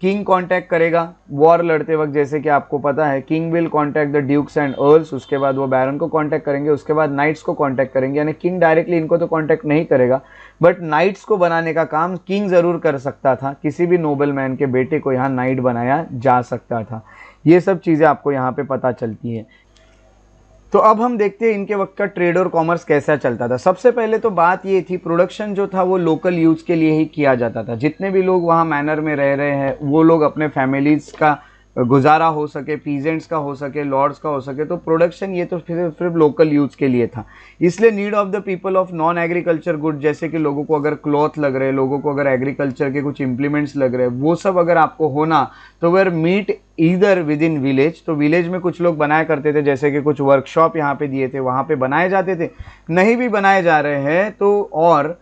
B: किंग कांटेक्ट करेगा वॉर लड़ते वक्त, जैसे कि आपको पता है king will contact the dukes and earls, उसके बाद वो बैरन को कांटेक्ट करेंगे, उसके बाद नाइट्स को कांटेक्ट करेंगे। यानी किंग डायरेक्टली इनको तो कांटेक्ट नहीं करेगा, बट नाइट्स को बनाने का काम किंग जरूर कर सकता था। किसी भी नोबल मैन के बेटे को यहाँ नाइट बनाया जा सकता था। ये सब चीज़ें आपको यहाँ पे पता चलती है। तो अब हम देखते हैं इनके वक्त का ट्रेड और कॉमर्स कैसा चलता था। सबसे पहले तो बात ये थी, प्रोडक्शन जो था वो लोकल यूज के लिए ही किया जाता था। जितने भी लोग वहाँ मैनर में रह रहे हैं वो लोग अपने फैमिलीज का गुजारा हो सके, पीजेंट्स का हो सके, लॉर्ड्स का हो सके, तो प्रोडक्शन ये तो सिर्फ लोकल यूज के लिए था। इसलिए need of the people of non agriculture good, जैसे कि लोगों को अगर क्लॉथ लग रहे हैं, लोगों को अगर एग्रीकल्चर के कुछ इंप्लीमेंट्स लग रहे हैं, वो सब अगर आपको होना तो where meet either with in village. तो विलेज में कुछ लोग बनाया करते थे, जैसे कि कुछ वर्कशॉप यहाँ पे दिए थे, वहाँ पे बनाए जाते थे। नहीं भी बनाए जा रहे हैं तो और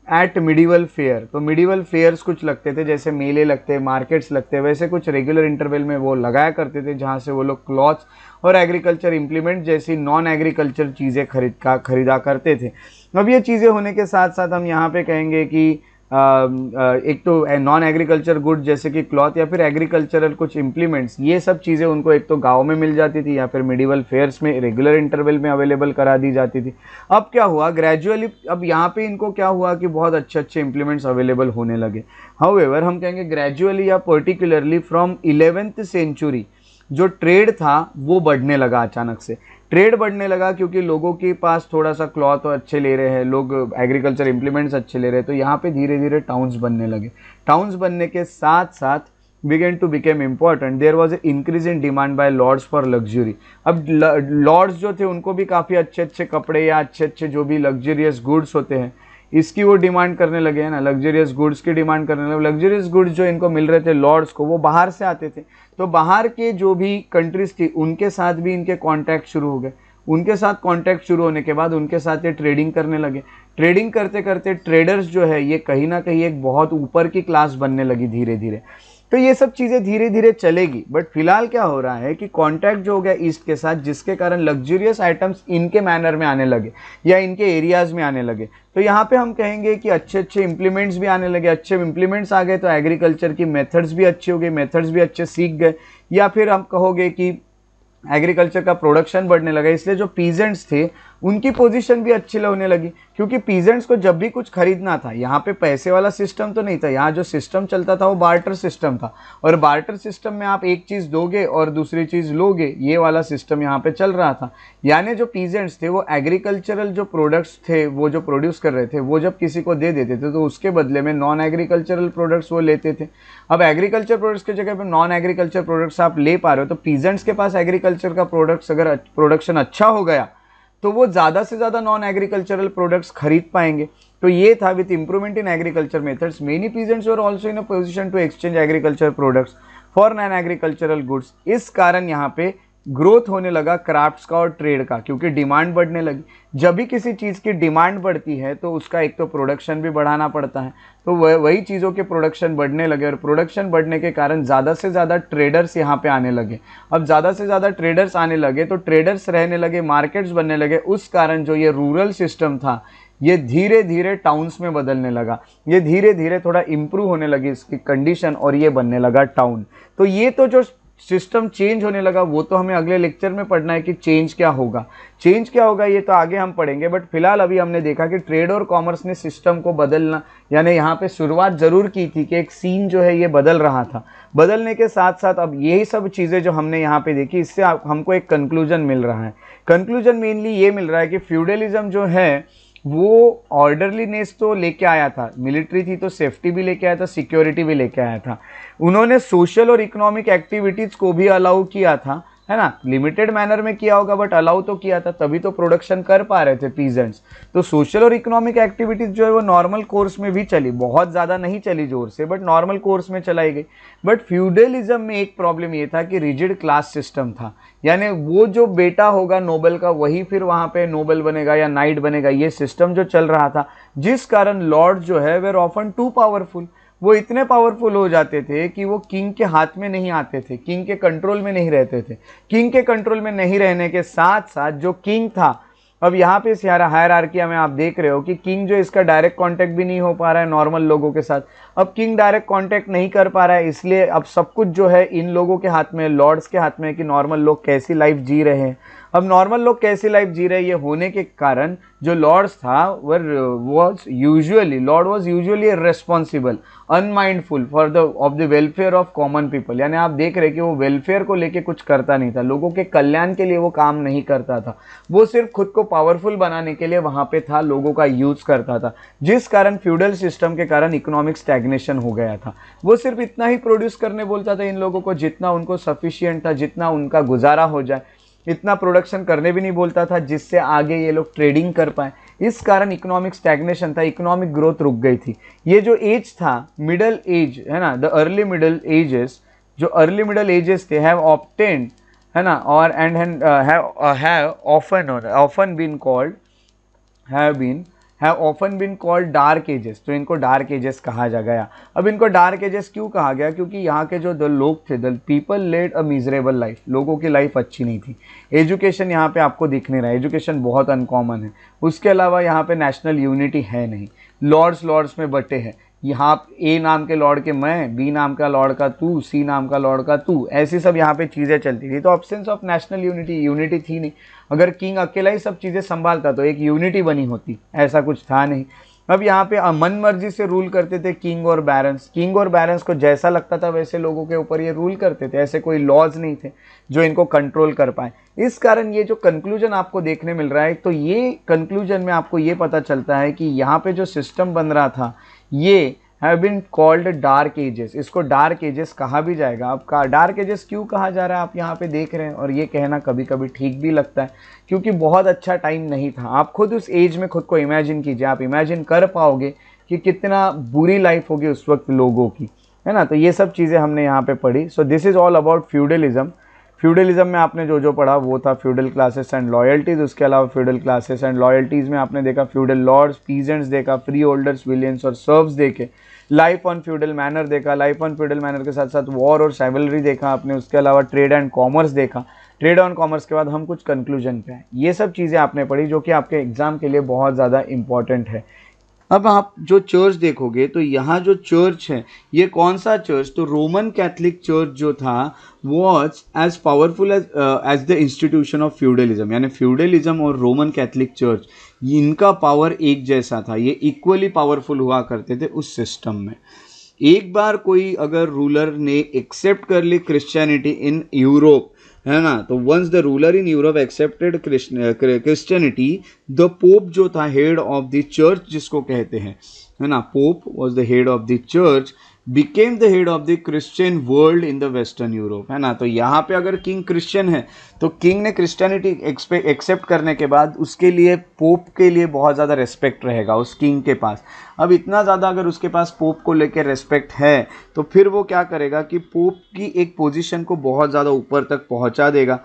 B: एट मिडिवल फेयर, तो मिडिवल फेयर्स कुछ लगते थे, जैसे मेले लगते, मार्केट्स लगते, वैसे कुछ रेगुलर इंटरवल में वो लगाया करते थे, जहाँ से वो लोग क्लॉथ्स और एग्रीकल्चर इंप्लीमेंट जैसी नॉन एग्रीकल्चर चीज़ें खरीदा करते थे। अब ये चीज़ें होने के साथ साथ हम यहाँ पे कहेंगे कि एक तो नॉन एग्रीकल्चर गुड जैसे कि क्लॉथ या फिर एग्रीकल्चरल कुछ इंप्लीमेंट्स, ये सब चीज़ें उनको एक तो गांव में मिल जाती थी या फिर मिडिवल फेयर्स में रेगुलर इंटरवल में अवेलेबल करा दी जाती थी। अब क्या हुआ ग्रेजुअली, अब यहाँ पे इनको क्या हुआ कि बहुत अच्छे अच्छे इंप्लीमेंट्स अवेलेबल होने लगे। हाउएवर हम कहेंगे ग्रेजुअली या पर्टिकुलरली फ्रॉम 11th सेंचुरी जो ट्रेड था वो बढ़ने लगा। अचानक से ट्रेड बढ़ने लगा क्योंकि लोगों के पास थोड़ा सा क्लॉथ अच्छे ले रहे हैं, लोग एग्रीकल्चर इंप्लीमेंट्स अच्छे ले रहे हैं, तो यहाँ पे धीरे धीरे टाउन्स बनने लगे। टाउन्स बनने के साथ साथ begin to became important, there was a increase in demand by lords for luxury. अब लॉर्ड्स जो थे उनको भी काफ़ी अच्छे अच्छे कपड़े या अच्छे अच्छे जो भी लग्जरियस गुड्स होते हैं इसकी वो डिमांड करने लगे हैं ना, लग्जरियस गुड्स की डिमांड करने लगे। लग्जरियस गुड्स जो इनको मिल रहे थे लॉर्ड्स को वो बाहर से आते थे, तो बाहर के जो भी कंट्रीज थी उनके साथ भी इनके कॉन्टैक्ट शुरू हो गए। उनके साथ कॉन्टैक्ट शुरू होने के बाद उनके साथ ये ट्रेडिंग करने लगे। ट्रेडिंग करते करते ट्रेडर्स जो है ये कहीं ना कहीं एक बहुत ऊपर की क्लास बनने लगी धीरे धीरे। तो ये सब चीज़ें धीरे धीरे चलेगी, बट फिलहाल क्या हो रहा है कि कॉन्टैक्ट जो हो गया ईस्ट के साथ, जिसके कारण लग्जरियस आइटम्स इनके मैनर में आने लगे या इनके एरियाज़ में आने लगे। तो यहाँ पे हम कहेंगे कि अच्छे अच्छे इंप्लीमेंट्स भी आने लगे। अच्छे इंप्लीमेंट्स आ गए तो एग्रीकल्चर की मेथड्स भी अच्छी हो गई, मेथड्स भी अच्छे सीख गए, या फिर हम कहोगे कि एग्रीकल्चर का प्रोडक्शन बढ़ने लगा। इसलिए जो पीजेंट्स थे उनकी पोजीशन भी अच्छी होने लगी, क्योंकि पीजेंट्स को जब भी कुछ खरीदना था, यहाँ पे पैसे वाला सिस्टम तो नहीं था, यहाँ जो सिस्टम चलता था वो बार्टर सिस्टम था, और बार्टर सिस्टम में आप एक चीज़ दोगे और दूसरी चीज़ लोगे, ये वाला सिस्टम यहाँ पे चल रहा था। यानी जो पीजेंट्स थे वो एग्रीकल्चरल जो प्रोडक्ट्स थे वो जो प्रोड्यूस कर रहे थे वो जब किसी को दे देते थे तो उसके बदले में नॉन एग्रीकल्चरल प्रोडक्ट्स वो लेते थे। अब एग्रीकल्चर प्रोडक्ट्स की जगह पे नॉन एग्रीकल्चर प्रोडक्ट्स आप ले पा रहे हो, तो पीजेंट्स के पास एग्रीकल्चर का प्रोडक्ट्स अगर प्रोडक्शन अच्छा हो गया तो वो ज़्यादा से ज़्यादा नॉन एग्रीकल्चरल प्रोडक्ट्स खरीद पाएंगे। तो ये था, with improvement in agriculture methods many peasants were also in a position to exchange agriculture products for non agricultural goods. इस कारण यहाँ पे ग्रोथ होने लगा क्राफ्ट्स का और ट्रेड का, क्योंकि डिमांड बढ़ने लगी। जब भी किसी चीज़ की डिमांड बढ़ती है तो उसका एक तो प्रोडक्शन भी बढ़ाना पड़ता है, तो वही चीज़ों के प्रोडक्शन बढ़ने लगे, और प्रोडक्शन बढ़ने के कारण ज़्यादा से ज़्यादा ट्रेडर्स यहाँ पे आने लगे। अब ज़्यादा से ज़्यादा ट्रेडर्स आने लगे तो ट्रेडर्स रहने लगे, मार्केट्स बनने लगे। उस कारण जो ये रूरल सिस्टम था ये धीरे धीरे टाउन्स में बदलने लगा, ये धीरे धीरे थोड़ा इम्प्रूव होने लगी इसकी कंडीशन, और ये बनने लगा टाउन। तो ये तो जो सिस्टम चेंज होने लगा वो तो हमें अगले लेक्चर में पढ़ना है कि चेंज क्या होगा, चेंज क्या होगा ये तो आगे हम पढ़ेंगे। बट फिलहाल अभी हमने देखा कि ट्रेड और कॉमर्स ने सिस्टम को बदलना, यानी यहाँ पे शुरुआत जरूर की थी कि एक सीन जो है ये बदल रहा था। बदलने के साथ साथ अब यही सब चीज़ें जो हमने यहाँ पे देखी, इससे हमको एक कंक्लूजन मिल रहा है। कंक्लूजन मेनली ये मिल रहा है कि फ्यूडलिज्म जो है वो ऑर्डरलीनेस तो लेके आया था, मिलिट्री थी तो सेफ्टी भी लेके आया था, सिक्योरिटी भी लेके आया था। उन्होंने सोशल और इकोनॉमिक एक्टिविटीज़ को भी अलाउ किया था, है ना, लिमिटेड मैनर में किया होगा बट अलाउ तो किया था, तभी तो प्रोडक्शन कर पा रहे थे पीजेंट्स। तो सोशल और इकोनॉमिक एक्टिविटीज़ जो है वो नॉर्मल कोर्स में भी चली, बहुत ज़्यादा नहीं चली जोर से, बट नॉर्मल कोर्स में चलाई गई। बट फ्यूडलिज्म में एक प्रॉब्लम ये था कि रिजिड क्लास सिस्टम था, यानी वो जो बेटा होगा नोबल का वही फिर वहाँ पे नोबल बनेगा या नाइट बनेगा, ये सिस्टम जो चल रहा था, जिस कारण लॉर्ड जो है वेर ऑफन टू पावरफुल। वो इतने पावरफुल हो जाते थे कि वो किंग के हाथ में नहीं आते थे, किंग के कंट्रोल में नहीं रहते थे। किंग के कंट्रोल में नहीं रहने के साथ साथ जो किंग था, अब यहाँ पे इस हायरार्की में आप देख रहे हो कि किंग जो इसका डायरेक्ट कांटेक्ट भी नहीं हो पा रहा है नॉर्मल लोगों के साथ। अब किंग डायरेक्ट कांटेक्ट नहीं कर पा रहा है, इसलिए अब सब कुछ जो है इन लोगों के हाथ में, लॉर्ड्स के हाथ में है कि नॉर्मल लोग कैसी लाइफ जी रहे हैं। अब नॉर्मल लोग कैसी लाइफ जी रहे हैं ये होने के कारण जो लॉर्ड्स था Lord was usually responsible, unmindful for the welfare of common people. यानी आप देख रहे कि वो वेलफेयर को लेके कुछ करता नहीं था, लोगों के कल्याण के लिए वो काम नहीं करता था, वो सिर्फ खुद को पावरफुल बनाने के लिए वहाँ पे था, लोगों का यूज करता था, जिस कारण फ्यूडल सिस्टम के कारण इकोनॉमिक स्टैग्नेशन हो गया था। वो सिर्फ इतना ही प्रोड्यूस करने बोलता था इन लोगों को जितना उनको सफिशिएंट था, जितना उनका गुजारा हो जाए, इतना प्रोडक्शन करने भी नहीं बोलता था जिससे आगे ये लोग ट्रेडिंग कर पाए। इस कारण इकोनॉमिक स्टैग्नेशन था, इकोनॉमिक ग्रोथ रुक गई थी। ये जो एज था मिडल एज, है ना, द अर्ली मिडल एजेस, जो अर्ली मिडल एजेस थे हैव ऑब्टेन्ड, है ना, और and have often been called dark ages. तो इनको डार्क एजेस कहा जा गया। अब इनको डार्क एजेस क्यों कहा गया? क्योंकि यहाँ के जो लोग थे, the people led a miserable life, लोगों की लाइफ अच्छी नहीं थी। एजुकेशन यहाँ पे आपको दिख नहीं रहा है, एजुकेशन बहुत अनकॉमन है। उसके अलावा यहाँ पे नेशनल यूनिटी है नहीं, लॉर्ड्स में बटे हैं। यहाँ ए नाम के लॉर्ड के मैं, बी नाम का लॉर्ड का तू, सी नाम का लॉर्ड का तू, ऐसी सब यहाँ पे चीज़ें चलती थी। तो ऑब्सेंस ऑफ नेशनल यूनिटी थी नहीं। अगर किंग अकेला ही सब चीज़ें संभालता तो एक यूनिटी बनी होती, ऐसा कुछ था नहीं। अब यहाँ पे मन मर्जी से रूल करते थे किंग और बैरन्स को जैसा लगता था वैसे लोगों के ऊपर ये रूल करते थे, ऐसे कोई लॉज नहीं थे जो इनको कंट्रोल कर पाए। इस कारण ये जो कंक्लूजन आपको देखने मिल रहा है, तो ये कंक्लूजन में आपको ये पता चलता है कि यहाँ पे जो सिस्टम बन रहा था ये have been called dark ages. इसको डार्क एजेस कहा भी जाएगा। अब डार्क एजेस क्यों कहा जा रहा है आप यहाँ पे देख रहे हैं, और ये कहना कभी कभी ठीक भी लगता है क्योंकि बहुत अच्छा टाइम नहीं था। आप खुद उस एज में खुद को इमेजिन कीजिए, आप इमेजिन कर पाओगे कि कितना बुरी लाइफ होगी उस वक्त लोगों की, है ना। तो ये सब चीज़ें हमने यहाँ पे पढ़ी। So this is all about feudalism. Feudalism में आपने जो पढ़ा वो था फ्यूडल क्लासेस एंड लॉयल्टीज। उसके अलावा फ्यूडल क्लासेस एंड लॉयल्टीज में आपने देखा फ्यूडल लॉर्ड्स, पीजेंट्स देखा, फ्री होल्डर्स, विलियंस और सर्व्स देखे, लाइफ ऑन फ्यूडल मैनर देखा, लाइफ ऑन फ्यूडल मैनर के साथ साथ वॉर और साइवलरी देखा आपने। उसके अलावा ट्रेड एंड कॉमर्स देखा। ट्रेड एंड कॉमर्स के बाद हम कुछ कंक्लूजन पे आए। ये सब चीज़ें आपने पढ़ी जो कि आपके एग्जाम के लिए बहुत ज़्यादा इंपॉर्टेंट है। अब आप जो चर्च देखोगे तो यहाँ जो चर्च है ये कौन सा चर्च, तो रोमन कैथलिक चर्च जो था was as powerful as the institution of feudalism, यानी फ्यूडलिज्म और रोमन कैथलिक चर्च इनका पावर एक जैसा था, ये इक्वली पावरफुल हुआ करते थे उस सिस्टम में। एक बार कोई अगर रूलर ने एक्सेप्ट कर ली क्रिश्चियनिटी इन यूरोप, है ना, तो once the ruler in Europe accepted Christianity, the pope जो था हेड ऑफ द चर्च जिसको कहते हैं, है ना, pope was the head of the church, became the head of the Christian world in the western Europe, है ना। तो यहाँ पे अगर किंग क्रिश्चियन है तो किंग ने क्रिश्चियनिटी एक्सेप्ट करने के बाद उसके लिए पोप के लिए बहुत ज़्यादा रेस्पेक्ट रहेगा उस किंग के पास। अब इतना ज़्यादा अगर उसके पास पोप को लेकर रेस्पेक्ट है तो फिर वो क्या करेगा कि पोप की एक पोजीशन को बहुत ज़्यादा ऊपर तक पहुँचा देगा।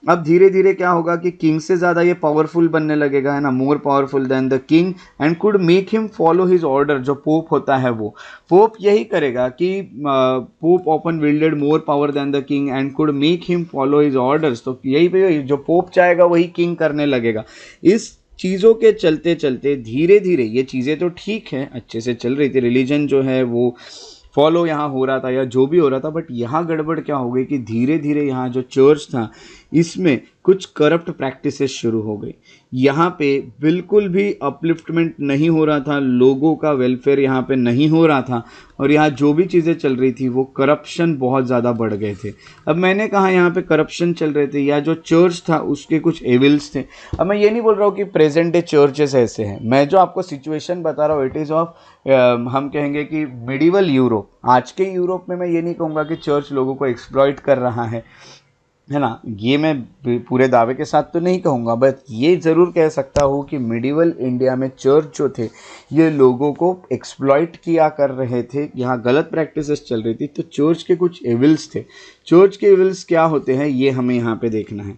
B: अब धीरे धीरे क्या होगा कि किंग से ज़्यादा ये पावरफुल बनने लगेगा, है ना, more powerful than the king, and could make him follow his order. जो पोप होता है वो पोप यही करेगा कि pope often wielded more power than the king and could make him follow his orders. तो यही पे जो पोप चाहेगा वही किंग करने लगेगा। इस चीज़ों के चलते चलते धीरे धीरे ये चीज़ें तो ठीक है अच्छे से चल रही थी, रिलीजन जो है वो फॉलो यहाँ हो रहा था या जो भी हो रहा था, बट यहाँ गड़बड़ क्या हो गई कि धीरे धीरे यहाँ जो चर्च था इसमें कुछ करप्ट प्रैक्टिसेस शुरू हो गई। यहाँ पे बिल्कुल भी अपलिफ्टमेंट नहीं हो रहा था, लोगों का वेलफेयर यहाँ पे नहीं हो रहा था, और यहाँ जो भी चीज़ें चल रही थी वो करप्शन बहुत ज़्यादा बढ़ गए थे। अब मैंने कहा यहाँ पे करप्शन चल रहे थे या जो चर्च था उसके कुछ एविल्स थे। अब मैं ये नहीं बोल रहा हूँ कि प्रेजेंट डे चर्चेस ऐसे हैं, मैं जो आपको सिचुएशन बता रहा हूँ इट इज़ ऑफ हम कहेंगे कि मिडिवल यूरोप। आज के यूरोप में मैं ये नहीं कहूँगा कि चर्च लोगों को एक्सप्लॉइट कर रहा है ना, ये मैं पूरे दावे के साथ तो नहीं कहूँगा, बट ये ज़रूर कह सकता हूँ कि मिडिवल इंडिया में चर्च जो थे ये लोगों को एक्सप्लॉइट किया कर रहे थे, यहाँ गलत प्रैक्टिसेस चल रही थी। तो चर्च के कुछ एविल्स थे। चर्च के एविल्स क्या होते हैं ये हमें यहाँ पे देखना है।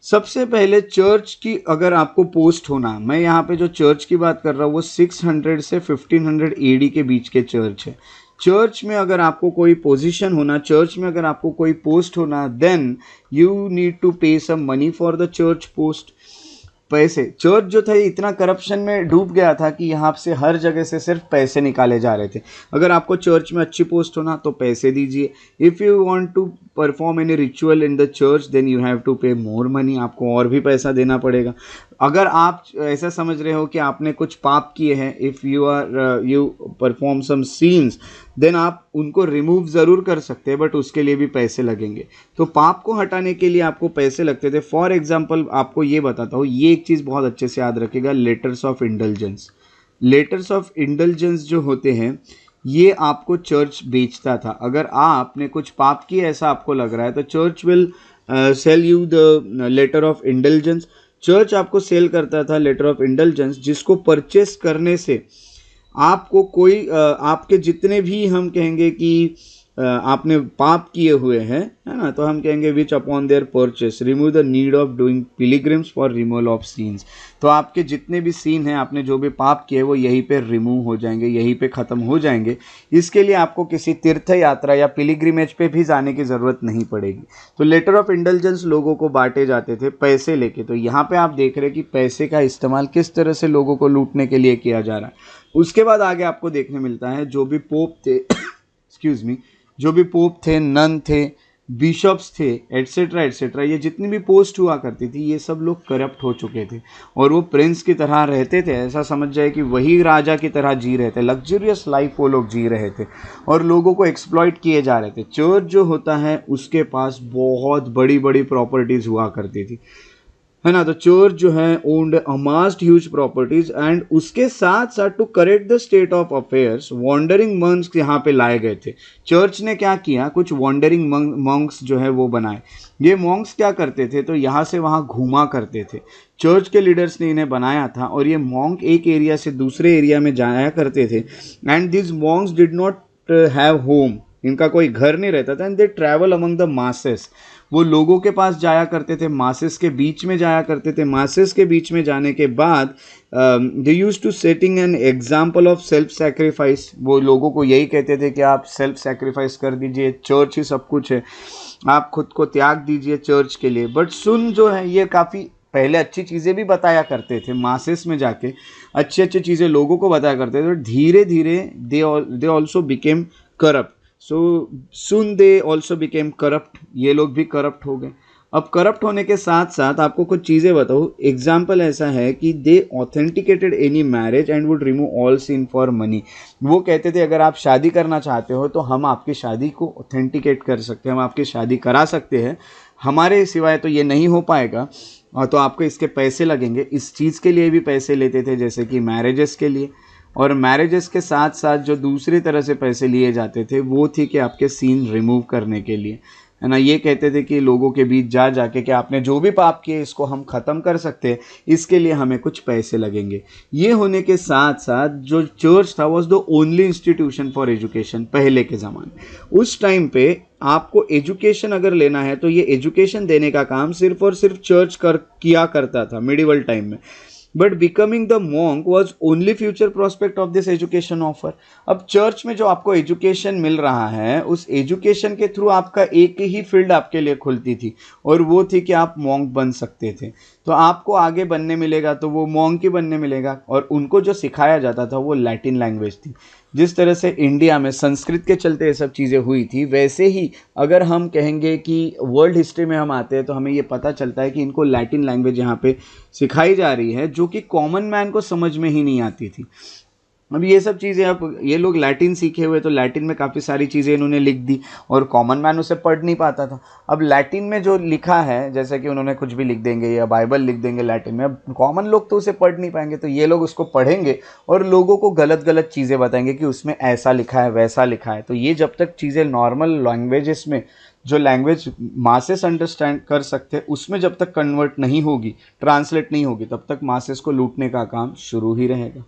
B: सबसे पहले चर्च की अगर आपको पोस्ट होना, मैं यहाँ पे जो चर्च की बात कर रहा हूँ वो 600 से 1500 AD के बीच के चर्च है। चर्च में अगर आपको कोई पोजीशन होना, चर्च में अगर आपको कोई पोस्ट होना, then you need to pay some money for the church post. पैसे, चर्च जो था इतना करप्शन में डूब गया था कि यहाँ से हर जगह से सिर्फ पैसे निकाले जा रहे थे। अगर आपको चर्च में अच्छी पोस्ट होना तो पैसे दीजिए। If you want to perform any ritual in the church then you have to pay more money, आपको और भी पैसा देना पड़ेगा। अगर आप ऐसा समझ रहे हो कि आपने कुछ पाप किए हैं, if you perform some sins, then आप उनको रिमूव ज़रूर कर सकते हैं, बट उसके लिए भी पैसे लगेंगे। तो पाप को हटाने के लिए आपको पैसे लगते थे। फॉर एग्जांपल आपको ये बताता हूँ, ये एक चीज़ बहुत अच्छे से याद रखिएगा, letters of indulgence. Letters of indulgence जो होते हैं ये आपको चर्च बेचता था। अगर आपने कुछ पाप किया ऐसा आपको लग रहा है तो church will sell you the letter of indulgence. Church आपको सेल करता था लेटर ऑफ इंडल्जेंस, जिसको परचेस करने से आपको कोई आपके जितने भी हम कहेंगे कि आपने पाप किए हुए हैं, है ना, तो हम कहेंगे which upon their purchase remove the need of doing pilgrims for removal of sins. तो आपके जितने भी सीन हैं, आपने जो भी पाप किए वो यहीं पे रिमूव हो जाएंगे, यहीं पे ख़त्म हो जाएंगे। इसके लिए आपको किसी तीर्थ यात्रा या पिलिग्रिमेज पे भी जाने की ज़रूरत नहीं पड़ेगी। तो लेटर ऑफ इंडल्जेंस लोगों को बांटे जाते थे पैसे लेके। तो यहाँ पे आप देख रहे हैं कि पैसे का इस्तेमाल किस तरह से लोगों को लूटने के लिए किया जा रहा है। उसके बाद आगे आपको देखने मिलता है जो भी पोप थे एक्सक्यूज मी, जो भी पोप थे, नन थे, बिशप्स थे, एट्सेट्रा एट्सेट्रा, ये जितनी भी पोस्ट हुआ करती थी ये सब लोग करप्ट हो चुके थे और वो प्रिंस की तरह रहते थे। ऐसा समझ जाए कि वही राजा की तरह जी रहे थे, लग्जरियस लाइफ वो लोग जी रहे थे और लोगों को एक्सप्लॉइट किए जा रहे थे। चर्च जो होता है उसके पास बहुत बड़ी बड़ी प्रॉपर्टीज़ हुआ करती थी, है ना। तो चर्च जो है owned amassed huge properties and उसके साथ साथ to correct the state of affairs wandering monks यहाँ पे लाए गए थे। चर्च ने क्या किया, कुछ वॉन्डरिंग मंक्स जो है वो बनाए। ये मॉन्क्स क्या करते थे, तो यहाँ से वहाँ घूमा करते थे। चर्च के लीडर्स ने इन्हें बनाया था और ये मॉन्क एक एरिया से दूसरे एरिया में जाया करते थे। And this Monks did not have home, इनका कोई घर नहीं रहता था। And they travel among the masses, वो लोगों के पास जाया करते थे, मासेस के बीच में जाया करते थे। मासेस के बीच में जाने के बाद they used to setting an example of self sacrifice. वो लोगों को यही कहते थे कि आप सेल्फ सेक्रीफाइस कर दीजिए, चर्च ही सब कुछ है, आप खुद को त्याग दीजिए चर्च के लिए। बट सुन जो है ये काफ़ी पहले अच्छी चीज़ें भी बताया करते थे, मासेस में जाके अच्छी अच्छी चीज़ें लोगों को बताया करते थे, तो धीरे धीरे they also became corrupt. So soon they also became corrupt, ये लोग भी करप्ट हो गए। अब करप्ट होने के साथ साथ आपको कुछ चीज़ें बताऊँ, एग्जाम्पल ऐसा है कि they authenticated any marriage and would remove all sin for money. वो कहते थे अगर आप शादी करना चाहते हो तो हम आपकी शादी को ऑथेंटिकेट कर सकते हैं, हम आपकी शादी करा सकते हैं, हमारे सिवाय तो ये नहीं हो पाएगा, और तो आपको इसके पैसे लगेंगे। इस चीज़ के लिए भी पैसे लेते थे, जैसे कि मैरिजेस के लिए। और मैरिजेस के साथ साथ जो दूसरी तरह से पैसे लिए जाते थे वो थी कि आपके सीन रिमूव करने के लिए, है ना। ये कहते थे कि लोगों के बीच जा जाके कि आपने जो भी पाप किए इसको हम ख़त्म कर सकते हैं, इसके लिए हमें कुछ पैसे लगेंगे। ये होने के साथ साथ जो चर्च था was the only institution for education पहले के ज़माने। उस टाइम पे आपको एजुकेशन अगर लेना है तो ये एजुकेशन देने का काम सिर्फ और सिर्फ चर्च किया करता था मिडिवल टाइम में। But becoming the monk was only future prospect of this education offer. अब चर्च में जो आपको एजुकेशन मिल रहा है, उस एजुकेशन के थ्रू आपका एक ही फील्ड आपके लिए खुलती थी, और वो थी कि आप मॉन्क बन सकते थे। तो आपको आगे बनने मिलेगा तो वो मॉन्क ही बनने मिलेगा, और उनको जो सिखाया जाता था वो लैटिन लैंग्वेज थी। जिस तरह से इंडिया में संस्कृत के चलते ये सब चीज़ें हुई थी, वैसे ही अगर हम कहेंगे कि वर्ल्ड हिस्ट्री में हम आते हैं तो हमें ये पता चलता है कि इनको लैटिन लैंग्वेज यहाँ पे सिखाई जा रही है, जो कि कॉमन मैन को समझ में ही नहीं आती थी। अब ये सब चीज़ें, अब ये लोग लैटिन सीखे हुए तो लैटिन में काफ़ी सारी चीज़ें इन्होंने लिख दी, और कॉमन मैन उसे पढ़ नहीं पाता था। अब लैटिन में जो लिखा है, जैसे कि उन्होंने कुछ भी लिख देंगे या बाइबल लिख देंगे लैटिन में, अब कॉमन लोग तो उसे पढ़ नहीं पाएंगे, तो ये लोग उसको पढ़ेंगे और लोगों को गलत गलत चीज़ें बताएंगे कि उसमें ऐसा लिखा है वैसा लिखा है। तो ये जब तक चीज़ें नॉर्मल लैंग्वेजेस में, जो लैंग्वेज मासेस अंडरस्टैंड कर सकते हैं, उसमें जब तक कन्वर्ट नहीं होगी, ट्रांसलेट नहीं होगी, तब तक मासेस को लूटने का काम शुरू ही रहेगा।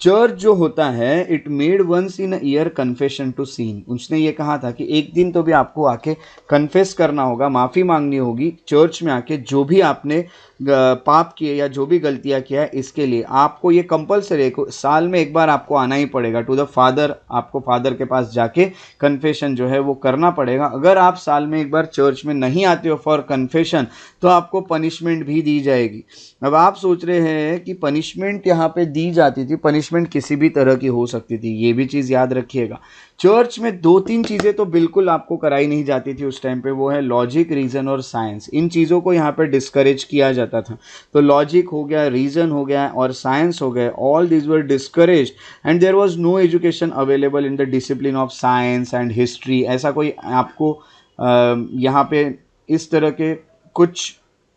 B: चर्च जो होता है, it made once in year confession to sin. उसने ये कहा था कि एक दिन तो भी आपको आके कन्फेस करना होगा, माफ़ी मांगनी होगी चर्च में आके, जो भी आपने पाप किए या जो भी गलतियाँ किया है, इसके लिए आपको ये कंपलसरी है, साल में एक बार आपको आना ही पड़ेगा टू द फादर। आपको फादर के पास जाके कन्फेशन जो है वो करना पड़ेगा। अगर आप साल में एक बार चर्च में नहीं आते हो फॉर कन्फेशन तो आपको पनिशमेंट भी दी जाएगी। अब आप सोच रहे हैं कि पनिशमेंट यहाँ पे दी जाती थी, पनिशमेंट किसी भी तरह की हो सकती थी, ये भी चीज़ याद रखिएगा। चर्च में 2-3 चीज़ें तो बिल्कुल आपको कराई नहीं जाती थी उस टाइम पे, वो है लॉजिक, रीज़न और साइंस। इन चीज़ों को यहाँ पे डिस्करेज किया जाता था। तो लॉजिक हो गया, रीज़न हो गया और साइंस हो गया, all this were discourage, and there was no education available in the discipline of science and history. ऐसा कोई आपको यहाँ पे इस तरह के कुछ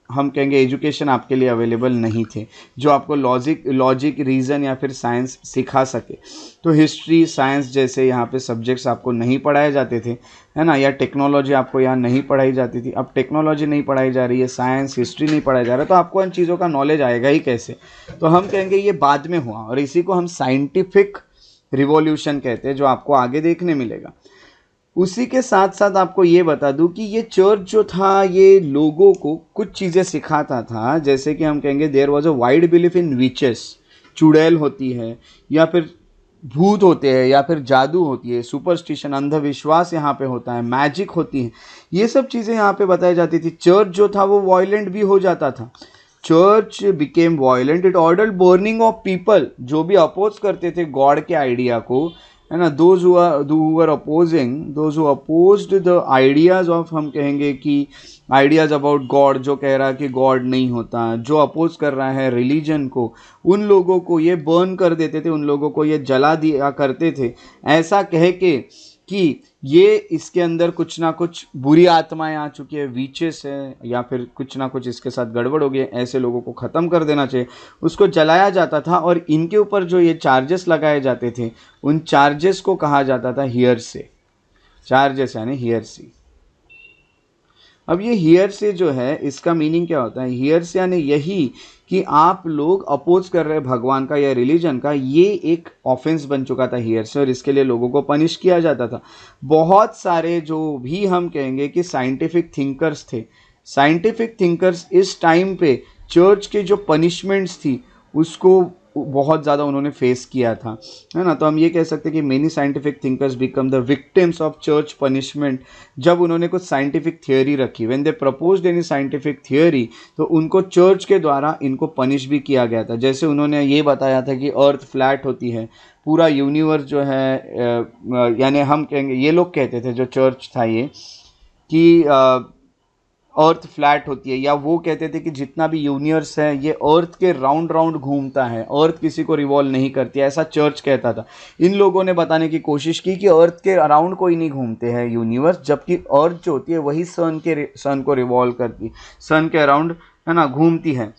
B: हम कहेंगे एजुकेशन आपके लिए अवेलेबल नहीं थे जो आपको लॉजिक रीज़न या फिर साइंस सिखा सके। तो हिस्ट्री, साइंस जैसे यहाँ पे सब्जेक्ट्स आपको नहीं पढ़ाए जाते थे, है ना, या टेक्नोलॉजी आपको यहाँ नहीं पढ़ाई जाती थी। अब टेक्नोलॉजी नहीं पढ़ाई जा रही है, साइंस, हिस्ट्री नहीं पढ़ाया जा रहा है, तो आपको इन चीज़ों का नॉलेज आएगा ही कैसे? तो हम कहेंगे ये बाद में हुआ, और इसी को हम साइंटिफिक रिवॉल्यूशन कहते हैं, जो आपको आगे देखने मिलेगा। उसी के साथ साथ आपको ये बता दूं कि ये चर्च जो था ये लोगों को कुछ चीज़ें सिखाता था, जैसे कि हम कहेंगे there was a wide belief in witches, चुड़ैल होती है या फिर भूत होते हैं या फिर जादू होती है, सुपरस्टिशन, अंधविश्वास यहाँ पे होता है, मैजिक होती है, ये सब चीज़ें यहाँ पे बताई जाती थी। चर्च जो था वो वायलेंट भी हो जाता था। Church became violent, it ordered burning of people, जो भी अपोज करते थे गॉड के आइडिया को, है ना, those who were opposing, those who opposed the ideas of, हम कहेंगे कि आइडियाज़ अबाउट गॉड, जो कह रहा है कि गॉड नहीं होता, जो अपोज कर रहा है रिलीजन को, उन लोगों को ये बर्न कर देते थे, उन लोगों को ये जला दिया करते थे, ऐसा कह के कि ये इसके अंदर कुछ ना कुछ बुरी आत्माएं आ चुकी है, वीचेस है, या फिर कुछ ना कुछ इसके साथ गड़बड़ हो गई, ऐसे लोगों को ख़त्म कर देना चाहिए, उसको जलाया जाता था। और इनके ऊपर जो ये चार्जेस लगाए जाते थे, उन चार्जेस को कहा जाता था हियरसे। चार्जेस यानी हियरसी। अब ये हियरसे जो है, इसका मीनिंग क्या होता है? हियरसे यानी यही कि आप लोग अपोज कर रहे हैं भगवान का या रिलीजन का, ये एक ऑफेंस बन चुका था हियरसे, और इसके लिए लोगों को पनिश किया जाता था। बहुत सारे जो भी हम कहेंगे कि साइंटिफिक थिंकर्स थे, साइंटिफिक थिंकर्स इस टाइम पे चर्च के जो पनिशमेंट्स थी उसको बहुत ज़्यादा उन्होंने फेस किया था, है ना। तो हम ये कह सकते हैं कि many scientific thinkers become the victims of church punishment, जब उन्होंने कुछ साइंटिफिक थियोरी रखी, when they proposed any scientific theory, तो उनको चर्च के द्वारा इनको पनिश भी किया गया था। जैसे उन्होंने ये बताया था कि अर्थ फ्लैट होती है, पूरा यूनिवर्स जो है, यानी हम कहेंगे, ये लोग कहते थे जो चर्च था ये, कि अर्थ फ्लैट होती है, या वो कहते थे कि जितना भी यूनिवर्स है ये अर्थ के राउंड राउंड घूमता है, अर्थ किसी को रिवॉल्व नहीं करती है, ऐसा चर्च कहता था। इन लोगों ने बताने की कोशिश की कि अर्थ के अराउंड कोई नहीं घूमते हैं यूनिवर्स, जबकि अर्थ जो होती है वही सन को रिवॉल्व करती, सन के अराउंड, है ना, घूमती है।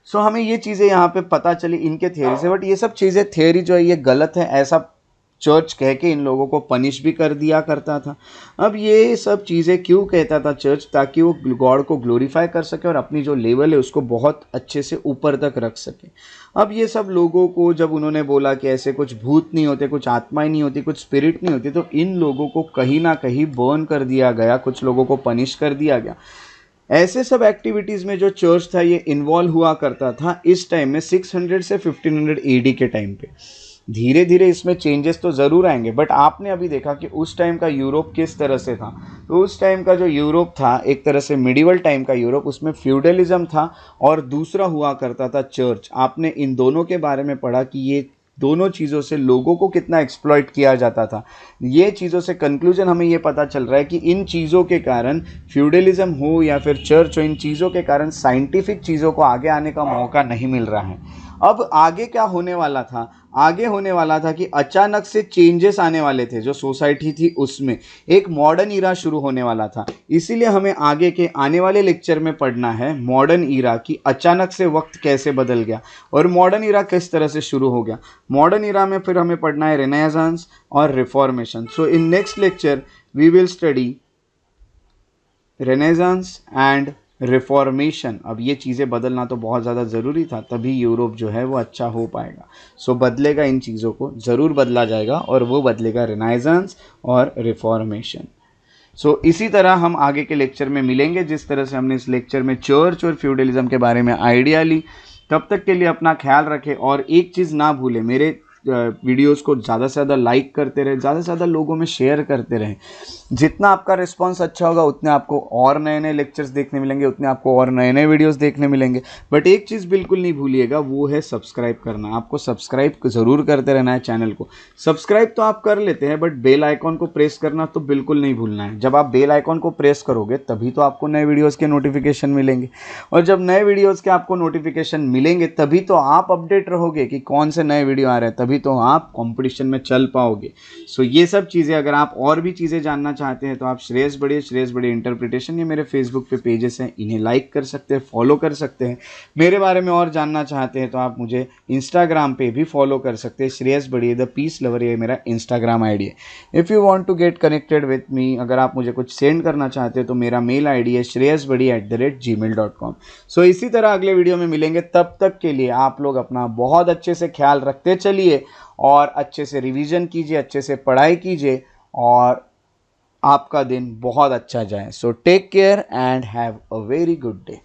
B: सो हमें ये चीज़ें यहाँ पे पता चली इनके थियोरी से, बट ये सब चीज़ें थियोरी जो है ये गलत है, ऐसा चर्च कह के इन लोगों को पनिश भी कर दिया करता था। अब ये सब चीज़ें क्यों कहता था चर्च? ताकि वो गॉड को ग्लोरीफाई कर सके और अपनी जो लेवल है उसको बहुत अच्छे से ऊपर तक रख सके। अब ये सब लोगों को जब उन्होंने बोला कि ऐसे कुछ भूत नहीं होते, कुछ आत्माएं नहीं होती, कुछ स्पिरिट नहीं होती, तो इन लोगों को कहीं ना कहीं बर्न कर दिया गया, कुछ लोगों को पनिश कर दिया गया। ऐसे सब एक्टिविटीज़ में जो चर्च था ये इन्वॉल्व हुआ करता था इस टाइम में 600 से 1500 एडी के टाइम पे। धीरे धीरे इसमें चेंजेस तो ज़रूर आएंगे, बट आपने अभी देखा कि उस टाइम का यूरोप किस तरह से था। तो उस टाइम का जो यूरोप था, एक तरह से मिडिवल टाइम का यूरोप, उसमें फ्यूडलिज्म था और दूसरा हुआ करता था चर्च। आपने इन दोनों के बारे में पढ़ा कि ये दोनों चीज़ों से लोगों को कितना एक्सप्लॉइट किया जाता था। ये चीज़ों से कंक्लूजन हमें ये पता चल रहा है कि इन चीज़ों के कारण, फ्यूडलिज्म हो या फिर चर्च हो, इन चीज़ों के कारण साइंटिफिक चीज़ों को आगे आने का मौका नहीं मिल रहा है। अब आगे क्या होने वाला था? आगे होने वाला था कि अचानक से चेंजेस आने वाले थे जो सोसाइटी थी उसमें, एक मॉडर्न ईरा शुरू होने वाला था। इसीलिए हमें आगे के आने वाले लेक्चर में पढ़ना है मॉडर्न ईरा की अचानक से वक्त कैसे बदल गया और मॉडर्न ईरा किस तरह से शुरू हो गया। मॉडर्न ईरा में फिर हमें पढ़ना है रेनेसांस और reformation. So in next lecture we will study renaissance and reformation. अब ये चीज़ें बदलना तो बहुत ज़्यादा ज़रूरी था, तभी यूरोप जो है वो अच्छा हो पाएगा। सो बदलेगा, इन चीज़ों को ज़रूर बदला जाएगा और वो बदलेगा रेनेसांस और रिफॉर्मेशन। सो इसी तरह हम आगे के लेक्चर में मिलेंगे। जिस तरह से हमने इस लेक्चर में चर्च और फ्यूडलिज्म के बारे में आइडिया ली, तब तक के लिए अपना ख्याल रखें और एक चीज़ ना भूलें, मेरे वीडियोस को ज़्यादा से ज़्यादा लाइक करते रहें, ज़्यादा से ज़्यादा लोगों में शेयर करते रहें। जितना आपका रिस्पांस अच्छा होगा उतने आपको और नए नए लेक्चर्स देखने मिलेंगे, उतने आपको और नए नए वीडियोस देखने मिलेंगे। बट एक चीज़ बिल्कुल नहीं भूलिएगा, वो है सब्सक्राइब करना। आपको सब्सक्राइब ज़रूर करते रहना है चैनल को। सब्सक्राइब तो आप कर लेते हैं, बट बेल आइकॉन को प्रेस करना तो बिल्कुल नहीं भूलना है। जब आप बेल आइकॉन को प्रेस करोगे तभी तो आपको नए वीडियोज़ के नोटिफिकेशन मिलेंगे, और जब नए वीडियोज़ के आपको नोटिफिकेशन मिलेंगे तभी तो आप अपडेट रहोगे कि कौन से नए वीडियो आ रहे हैं, तभी तो आप कंपटीशन में चल पाओगे। सो ये सब चीज़ें, अगर आप और भी चीज़ें जानना चाहते हैं तो आप श्रेयस बड़े इंटरप्रिटेशन, ये मेरे फेसबुक पे पेजेस हैं, इन्हें लाइक कर सकते हैं, फॉलो कर सकते हैं। मेरे बारे में और जानना चाहते हैं तो आप मुझे इंस्टाग्राम पे भी फॉलो कर सकते हैं, श्रेयस बड़े द पीस लवर, ये मेरा इंस्टाग्राम आईडी है। If you want to get connected with me, अगर आप मुझे कुछ सेंड करना चाहते हैं तो मेरा मेल आईडी है shreyasbadi@gmail.com। सो इसी तरह अगले वीडियो में मिलेंगे। तब तक के लिए आप लोग अपना बहुत अच्छे से ख्याल रखते चलिए और अच्छे से रिवीजन कीजिए, अच्छे से पढ़ाई कीजिए और आपका दिन बहुत अच्छा जाए। So take care and have a very good day.